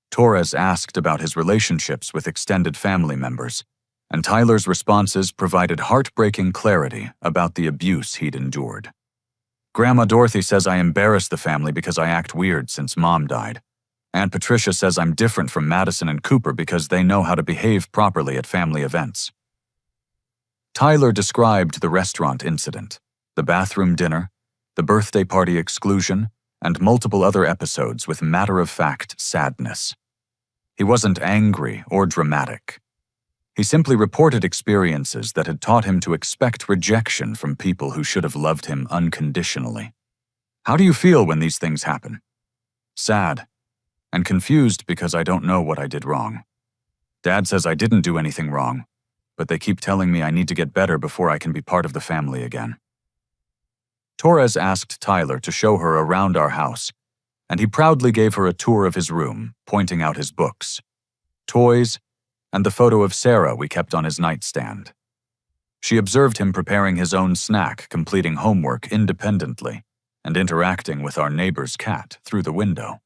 Torres asked about his relationships with extended family members, and Tyler's responses provided heartbreaking clarity about the abuse he'd endured. "Grandma Dorothy says I embarrass the family because I act weird since Mom died. Aunt Patricia says I'm different from Madison and Cooper because they know how to behave properly at family events." Tyler described the restaurant incident, the bathroom dinner, the birthday party exclusion, and multiple other episodes with matter-of-fact sadness. He wasn't angry or dramatic. He simply reported experiences that had taught him to expect rejection from people who should have loved him unconditionally. "How do you feel when these things happen?" "Sad, and confused because I don't know what I did wrong. Dad says I didn't do anything wrong, but they keep telling me I need to get better before I can be part of the family again." Torres asked Tyler to show her around our house, and he proudly gave her a tour of his room, pointing out his books, toys, and the photo of Sarah we kept on his nightstand. She observed him preparing his own snack, completing homework independently, and interacting with our neighbor's cat through the window.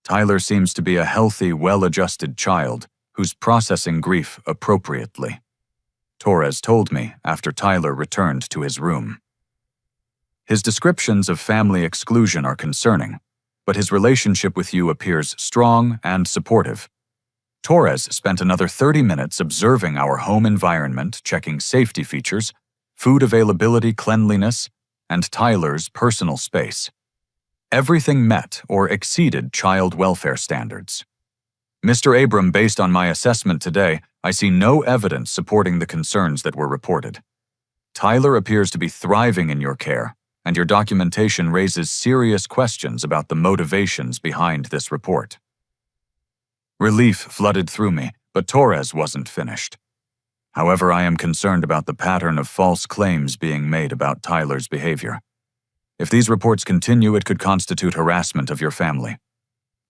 Tyler seems to be a healthy, well-adjusted child who's processing grief appropriately, Torres told me after Tyler returned to his room. His descriptions of family exclusion are concerning, but his relationship with you appears strong and supportive. Torres spent another 30 minutes observing our home environment, checking safety features, food availability, cleanliness, and Tyler's personal space. Everything met or exceeded child welfare standards. "Mr. Abram, based on my assessment today, I see no evidence supporting the concerns that were reported. Tyler appears to be thriving in your care, and your documentation raises serious questions about the motivations behind this report." Relief flooded through me, but Torres wasn't finished. "However, I am concerned about the pattern of false claims being made about Tyler's behavior. If these reports continue, it could constitute harassment of your family.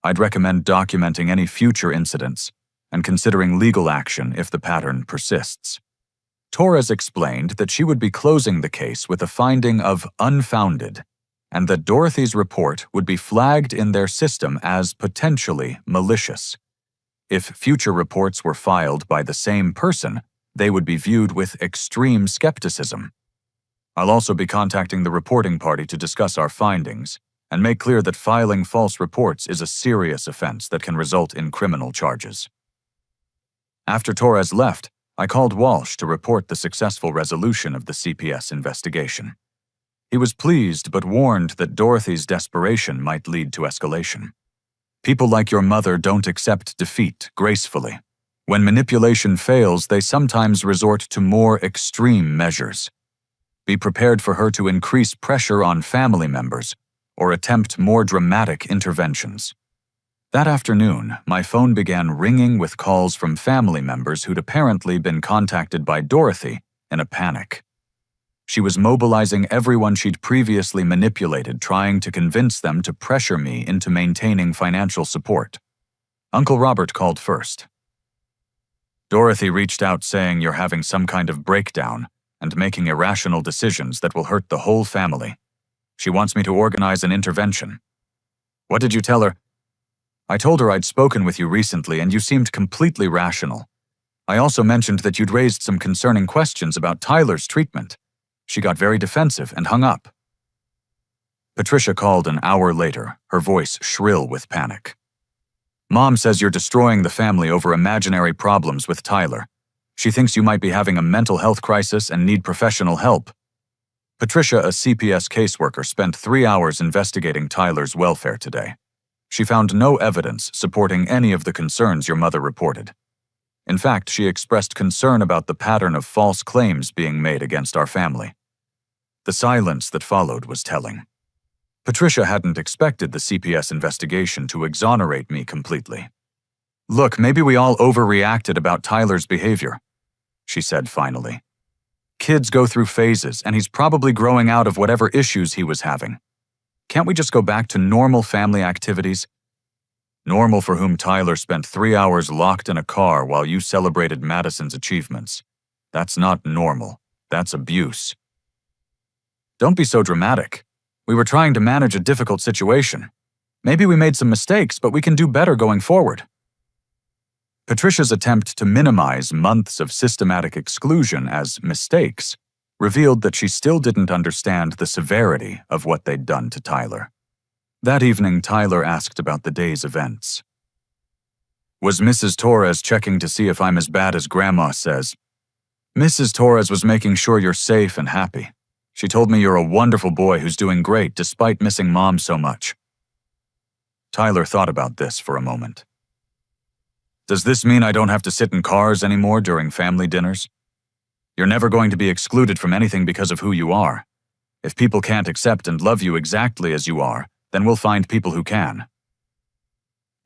I'd recommend documenting any future incidents and considering legal action if the pattern persists." Torres explained that she would be closing the case with a finding of unfounded, and that Dorothy's report would be flagged in their system as potentially malicious. If future reports were filed by the same person, they would be viewed with extreme skepticism. I'll also be contacting the reporting party to discuss our findings and make clear that filing false reports is a serious offense that can result in criminal charges. After Torres left, I called Walsh to report the successful resolution of the CPS investigation. He was pleased but warned that Dorothy's desperation might lead to escalation. "People like your mother don't accept defeat gracefully. When manipulation fails, they sometimes resort to more extreme measures. Be prepared for her to increase pressure on family members or attempt more dramatic interventions." That afternoon, my phone began ringing with calls from family members who'd apparently been contacted by Dorothy in a panic. She was mobilizing everyone she'd previously manipulated, trying to convince them to pressure me into maintaining financial support. Uncle Robert called first. Dorothy reached out saying you're having some kind of breakdown and making irrational decisions that will hurt the whole family. She wants me to organize an intervention. What did you tell her? I told her I'd spoken with you recently and you seemed completely rational. I also mentioned that you'd raised some concerning questions about Tyler's treatment. She got very defensive and hung up. Patricia called an hour later, her voice shrill with panic. Mom says you're destroying the family over imaginary problems with Tyler. She thinks you might be having a mental health crisis and need professional help. Patricia, a CPS caseworker, spent 3 hours investigating Tyler's welfare today. She found no evidence supporting any of the concerns your mother reported. In fact, she expressed concern about the pattern of false claims being made against our family. The silence that followed was telling. Patricia hadn't expected the CPS investigation to exonerate me completely. Look, maybe we all overreacted about Tyler's behavior, she said finally. Kids go through phases, and he's probably growing out of whatever issues he was having. Can't we just go back to normal family activities? Normal for whom Tyler spent 3 hours locked in a car while you celebrated Madison's achievements. That's not normal. That's abuse. Don't be so dramatic. We were trying to manage a difficult situation. Maybe we made some mistakes, but we can do better going forward. Patricia's attempt to minimize months of systematic exclusion as mistakes revealed that she still didn't understand the severity of what they'd done to Tyler. That evening, Tyler asked about the day's events. Was Mrs. Torres checking to see if I'm as bad as Grandma says? Mrs. Torres was making sure you're safe and happy. She told me you're a wonderful boy who's doing great despite missing Mom so much. Tyler thought about this for a moment. Does this mean I don't have to sit in cars anymore during family dinners? You're never going to be excluded from anything because of who you are. If people can't accept and love you exactly as you are, then we'll find people who can.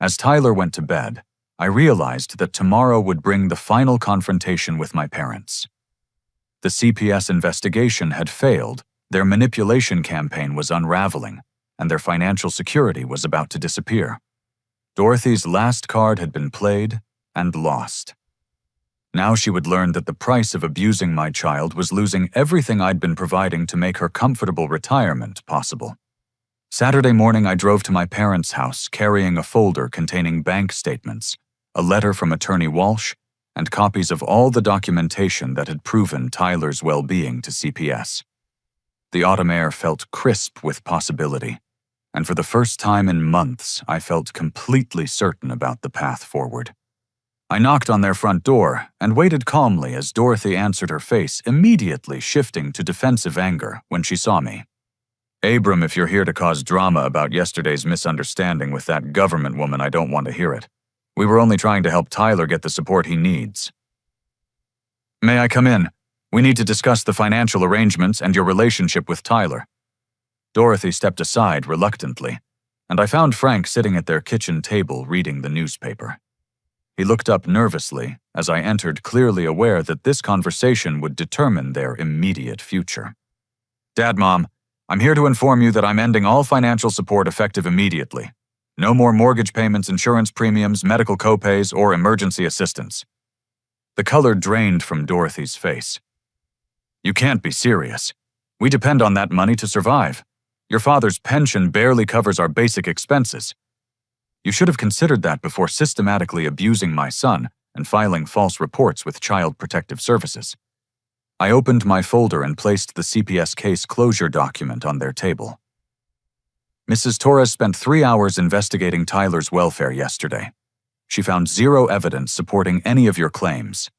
As Tyler went to bed, I realized that tomorrow would bring the final confrontation with my parents. The CPS investigation had failed, their manipulation campaign was unraveling, and their financial security was about to disappear. Dorothy's last card had been played and lost. Now she would learn that the price of abusing my child was losing everything I'd been providing to make her comfortable retirement possible. Saturday morning, I drove to my parents' house carrying a folder containing bank statements, a letter from Attorney Walsh, and copies of all the documentation that had proven Tyler's well-being to CPS. The autumn air felt crisp with possibility, and for the first time in months, I felt completely certain about the path forward. I knocked on their front door and waited calmly as Dorothy answered, her face immediately shifting to defensive anger when she saw me. Abram, if you're here to cause drama about yesterday's misunderstanding with that government woman, I don't want to hear it. We were only trying to help Tyler get the support he needs. May I come in? We need to discuss the financial arrangements and your relationship with Tyler. Dorothy stepped aside reluctantly, and I found Frank sitting at their kitchen table reading the newspaper. He looked up nervously as I entered, clearly aware that this conversation would determine their immediate future. Dad, Mom, I'm here to inform you that I'm ending all financial support effective immediately. No more mortgage payments, insurance premiums, medical copays, or emergency assistance. The color drained from Dorothy's face. You can't be serious. We depend on that money to survive. Your father's pension barely covers our basic expenses. You should have considered that before systematically abusing my son and filing false reports with Child Protective Services. I opened my folder and placed the CPS case closure document on their table. Mrs. Torres spent 3 hours investigating Tyler's welfare yesterday. She found zero evidence supporting any of your claims.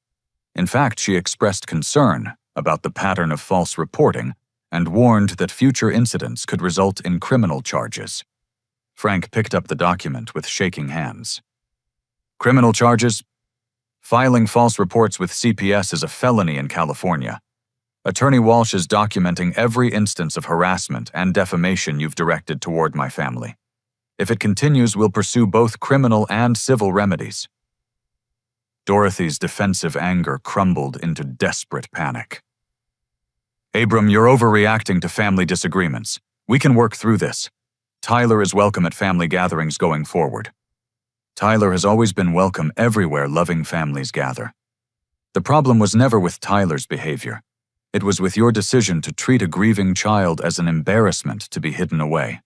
In fact, she expressed concern about the pattern of false reporting and warned that future incidents could result in criminal charges. Frank picked up the document with shaking hands. Criminal charges? Filing false reports with CPS is a felony in California. Attorney Walsh is documenting every instance of harassment and defamation you've directed toward my family. If it continues, we'll pursue both criminal and civil remedies. Dorothy's defensive anger crumbled into desperate panic. Abram, you're overreacting to family disagreements. We can work through this. Tyler is welcome at family gatherings going forward. Tyler has always been welcome everywhere loving families gather. The problem was never with Tyler's behavior. It was with your decision to treat a grieving child as an embarrassment to be hidden away.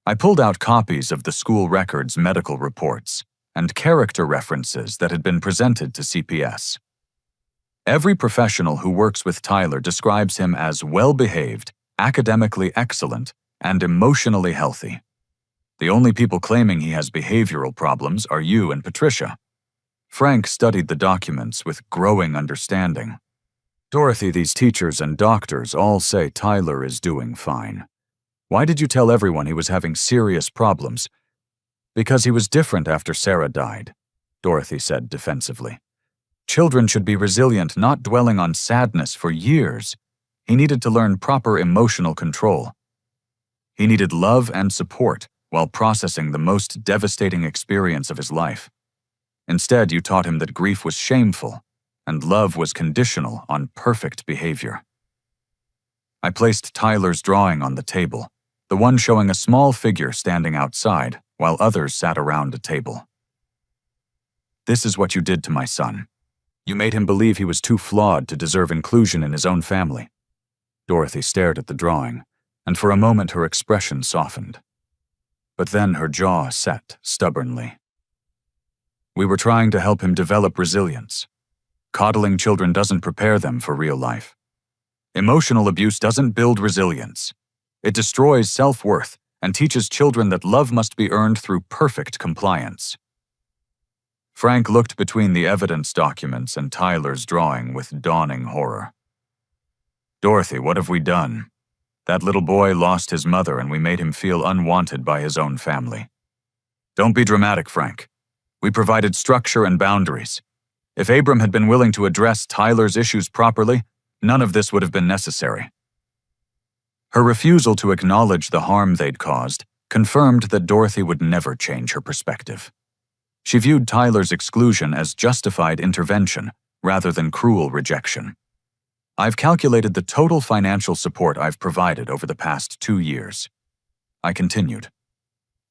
I pulled out copies of the school records, medical reports, and character references that had been presented to CPS. Every professional who works with Tyler describes him as well-behaved, academically excellent, and emotionally healthy. The only people claiming he has behavioral problems are you and Patricia. Frank studied the documents with growing understanding. Dorothy, these teachers and doctors all say Tyler is doing fine. Why did you tell everyone he was having serious problems? Because he was different after Sarah died, Dorothy said defensively. Children should be resilient, not dwelling on sadness for years. He needed to learn proper emotional control. He needed love and support while processing the most devastating experience of his life. Instead, you taught him that grief was shameful and love was conditional on perfect behavior. I placed Tyler's drawing on the table, the one showing a small figure standing outside while others sat around a table. This is what you did to my son. You made him believe he was too flawed to deserve inclusion in his own family. Dorothy stared at the drawing, and for a moment her expression softened. But then her jaw set stubbornly. We were trying to help him develop resilience. Coddling children doesn't prepare them for real life. Emotional abuse doesn't build resilience. It destroys self-worth and teaches children that love must be earned through perfect compliance. Frank looked between the evidence documents and Tyler's drawing with dawning horror. Dorothy, what have we done? That little boy lost his mother and we made him feel unwanted by his own family. Don't be dramatic, Frank. We provided structure and boundaries. If Abram had been willing to address Tyler's issues properly, none of this would have been necessary. Her refusal to acknowledge the harm they'd caused confirmed that Dorothy would never change her perspective. She viewed Tyler's exclusion as justified intervention rather than cruel rejection. I've calculated the total financial support I've provided over the past 2 years. I continued.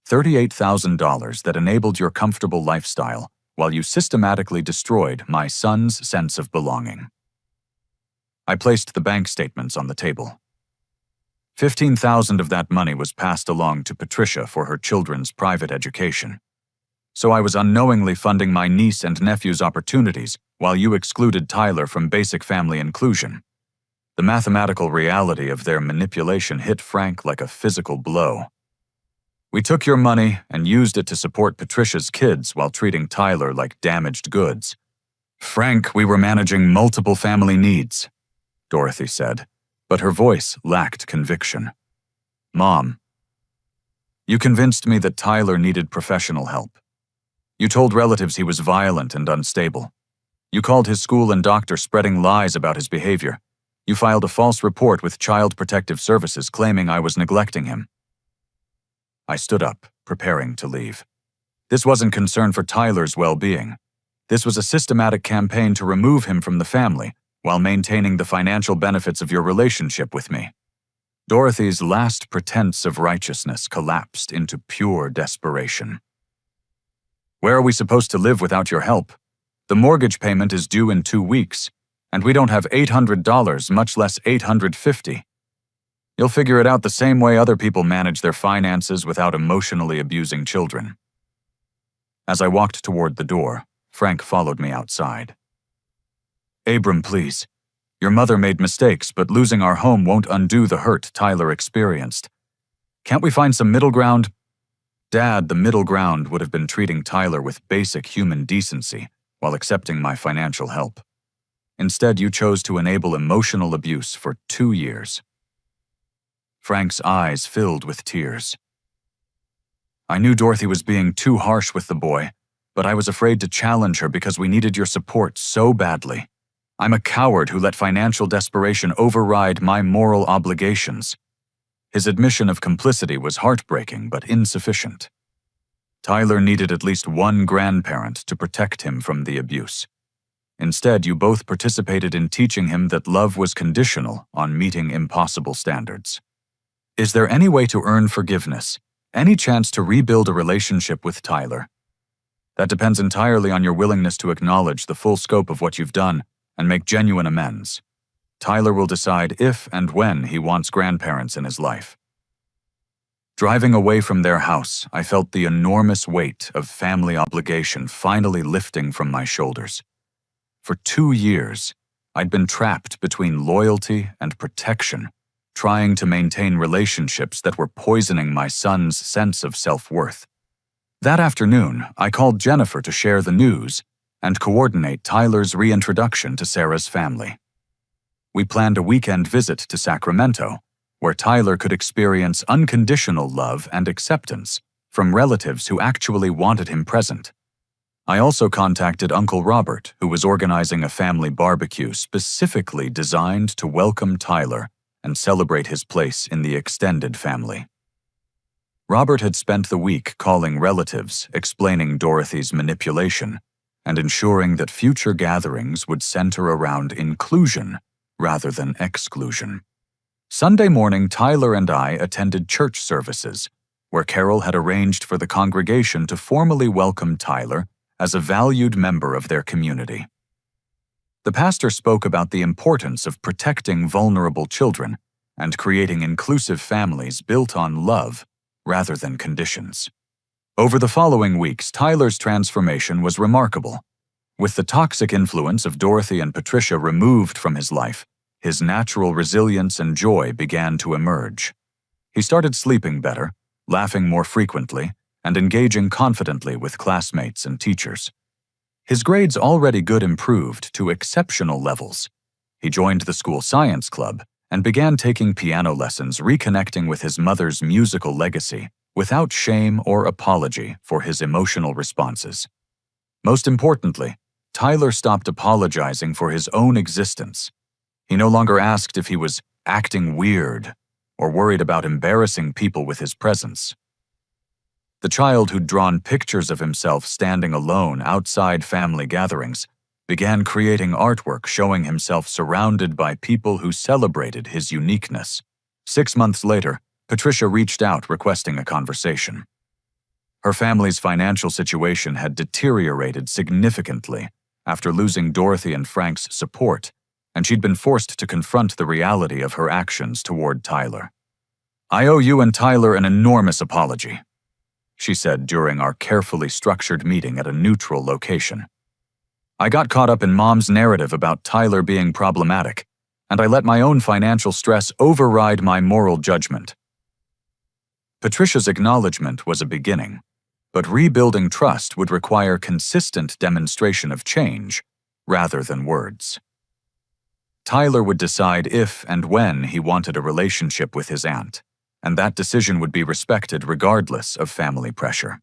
$38,000 that enabled your comfortable lifestyle while you systematically destroyed my son's sense of belonging. I placed the bank statements on the table. $15,000 of that money was passed along to Patricia for her children's private education. So I was unknowingly funding my niece and nephew's opportunities while you excluded Tyler from basic family inclusion. The mathematical reality of their manipulation hit Frank like a physical blow. We took your money and used it to support Patricia's kids while treating Tyler like damaged goods. Frank, we were managing multiple family needs, Dorothy said, but her voice lacked conviction. Mom, you convinced me that Tyler needed professional help. You told relatives he was violent and unstable. You called his school and doctor spreading lies about his behavior. You filed a false report with Child Protective Services claiming I was neglecting him. I stood up, preparing to leave. This wasn't concern for Tyler's well-being. This was a systematic campaign to remove him from the family while maintaining the financial benefits of your relationship with me. Dorothy's last pretense of righteousness collapsed into pure desperation. Where are we supposed to live without your help? The mortgage payment is due in 2 weeks, and we don't have $800, much less $850. You'll figure it out the same way other people manage their finances without emotionally abusing children. As I walked toward the door, Frank followed me outside. Abram, please. Your mother made mistakes, but losing our home won't undo the hurt Tyler experienced. Can't we find some middle ground? Dad, the middle ground would have been treating Tyler with basic human decency while accepting my financial help. Instead, you chose to enable emotional abuse for 2 years. Frank's eyes filled with tears. I knew Dorothy was being too harsh with the boy, but I was afraid to challenge her because we needed your support so badly. I'm a coward who let financial desperation override my moral obligations. His admission of complicity was heartbreaking but insufficient. Tyler needed at least one grandparent to protect him from the abuse. Instead, you both participated in teaching him that love was conditional on meeting impossible standards. Is there any way to earn forgiveness? Any chance to rebuild a relationship with Tyler? That depends entirely on your willingness to acknowledge the full scope of what you've done and make genuine amends. Tyler will decide if and when he wants grandparents in his life. Driving away from their house, I felt the enormous weight of family obligation finally lifting from my shoulders. For 2 years, I'd been trapped between loyalty and protection, trying to maintain relationships that were poisoning my son's sense of self-worth. That afternoon, I called Jennifer to share the news and coordinate Tyler's reintroduction to Sarah's family. We planned a weekend visit to Sacramento, where Tyler could experience unconditional love and acceptance from relatives who actually wanted him present. I also contacted Uncle Robert, who was organizing a family barbecue specifically designed to welcome Tyler and celebrate his place in the extended family. Robert had spent the week calling relatives, explaining Dorothy's manipulation, and ensuring that future gatherings would center around inclusion rather than exclusion. Sunday morning, Tyler and I attended church services, where Carol had arranged for the congregation to formally welcome Tyler as a valued member of their community. The pastor spoke about the importance of protecting vulnerable children and creating inclusive families built on love rather than conditions. Over the following weeks, Tyler's transformation was remarkable. With the toxic influence of Dorothy and Patricia removed from his life, his natural resilience and joy began to emerge. He started sleeping better, laughing more frequently, and engaging confidently with classmates and teachers. His grades already good improved to exceptional levels. He joined the school science club and began taking piano lessons, reconnecting with his mother's musical legacy without shame or apology for his emotional responses. Most importantly, Tyler stopped apologizing for his own existence. He no longer asked if he was acting weird or worried about embarrassing people with his presence. The child who'd drawn pictures of himself standing alone outside family gatherings began creating artwork showing himself surrounded by people who celebrated his uniqueness. 6 months later, Patricia reached out requesting a conversation. Her family's financial situation had deteriorated significantly after losing Dorothy and Frank's support, and she'd been forced to confront the reality of her actions toward Tyler. "I owe you and Tyler an enormous apology," she said during our carefully structured meeting at a neutral location. "I got caught up in Mom's narrative about Tyler being problematic, and I let my own financial stress override my moral judgment." Patricia's acknowledgement was a beginning, but rebuilding trust would require consistent demonstration of change rather than words. Tyler would decide if and when he wanted a relationship with his aunt, and that decision would be respected regardless of family pressure.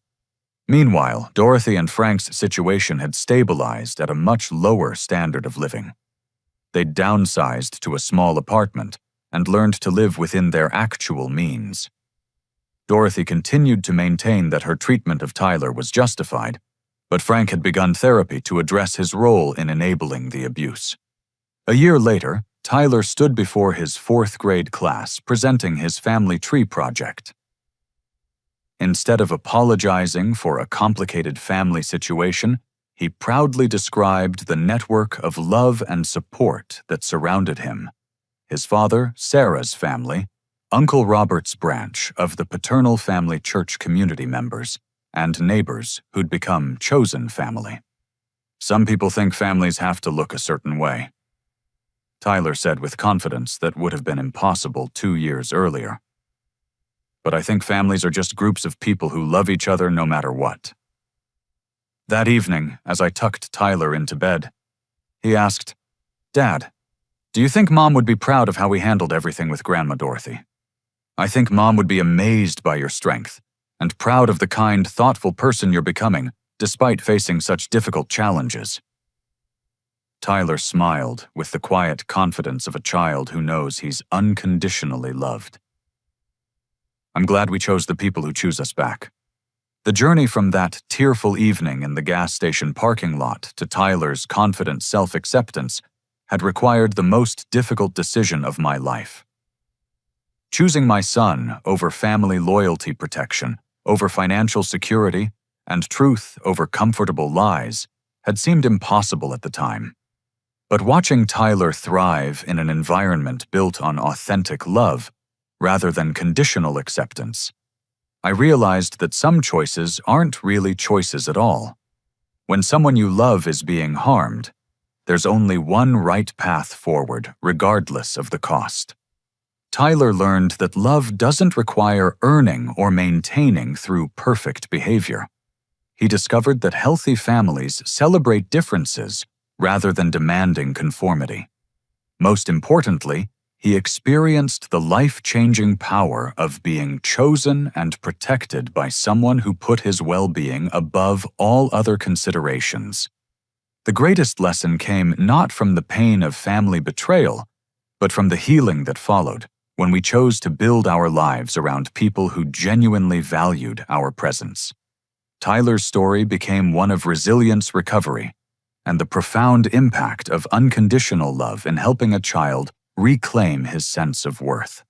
Meanwhile, Dorothy and Frank's situation had stabilized at a much lower standard of living. They'd downsized to a small apartment and learned to live within their actual means. Dorothy continued to maintain that her treatment of Tyler was justified, but Frank had begun therapy to address his role in enabling the abuse. A year later, Tyler stood before his 4th grade class presenting his family tree project. Instead of apologizing for a complicated family situation, he proudly described the network of love and support that surrounded him: his father, Sarah's family, Uncle Robert's branch of the paternal family church community members, and neighbors who'd become chosen family. "Some people think families have to look a certain way," Tyler said with confidence that would have been impossible 2 years earlier. "But I think families are just groups of people who love each other no matter what." That evening, as I tucked Tyler into bed, he asked, "Dad, do you think Mom would be proud of how we handled everything with Grandma Dorothy? I think Mom would be amazed by your strength and proud of the kind, thoughtful person you're becoming despite facing such difficult challenges." Tyler smiled with the quiet confidence of a child who knows he's unconditionally loved. "I'm glad we chose the people who choose us back. The journey from that tearful evening in the gas station parking lot to Tyler's confident self-acceptance had required the most difficult decision of my life. Choosing my son over family loyalty protection, over financial security, and truth over comfortable lies had seemed impossible at the time. But watching Tyler thrive in an environment built on authentic love, rather than conditional acceptance, I realized that some choices aren't really choices at all. When someone you love is being harmed, there's only one right path forward, regardless of the cost. Tyler learned that love doesn't require earning or maintaining through perfect behavior. He discovered that healthy families celebrate differences rather than demanding conformity. Most importantly, he experienced the life-changing power of being chosen and protected by someone who put his well-being above all other considerations. The greatest lesson came not from the pain of family betrayal, but from the healing that followed when we chose to build our lives around people who genuinely valued our presence. Tyler's story became one of resilience recovery and the profound impact of unconditional love in helping a child reclaim his sense of worth.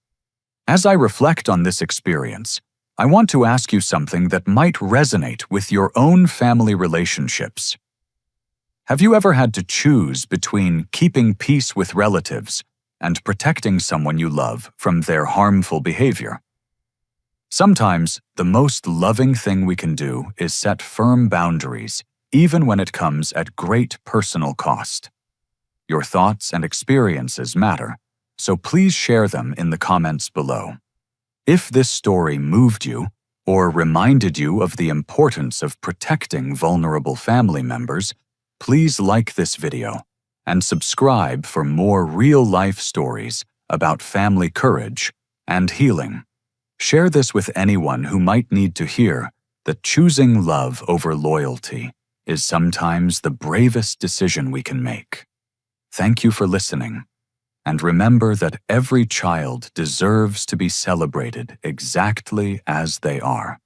As I reflect on this experience, I want to ask you something that might resonate with your own family relationships. Have you ever had to choose between keeping peace with relatives and protecting someone you love from their harmful behavior? Sometimes, the most loving thing we can do is set firm boundaries, even when it comes at great personal cost. Your thoughts and experiences matter, so please share them in the comments below. If this story moved you or reminded you of the importance of protecting vulnerable family members, please like this video and subscribe for more real-life stories about family courage and healing. Share this with anyone who might need to hear that choosing love over loyalty is sometimes the bravest decision we can make. Thank you for listening, and remember that every child deserves to be celebrated exactly as they are.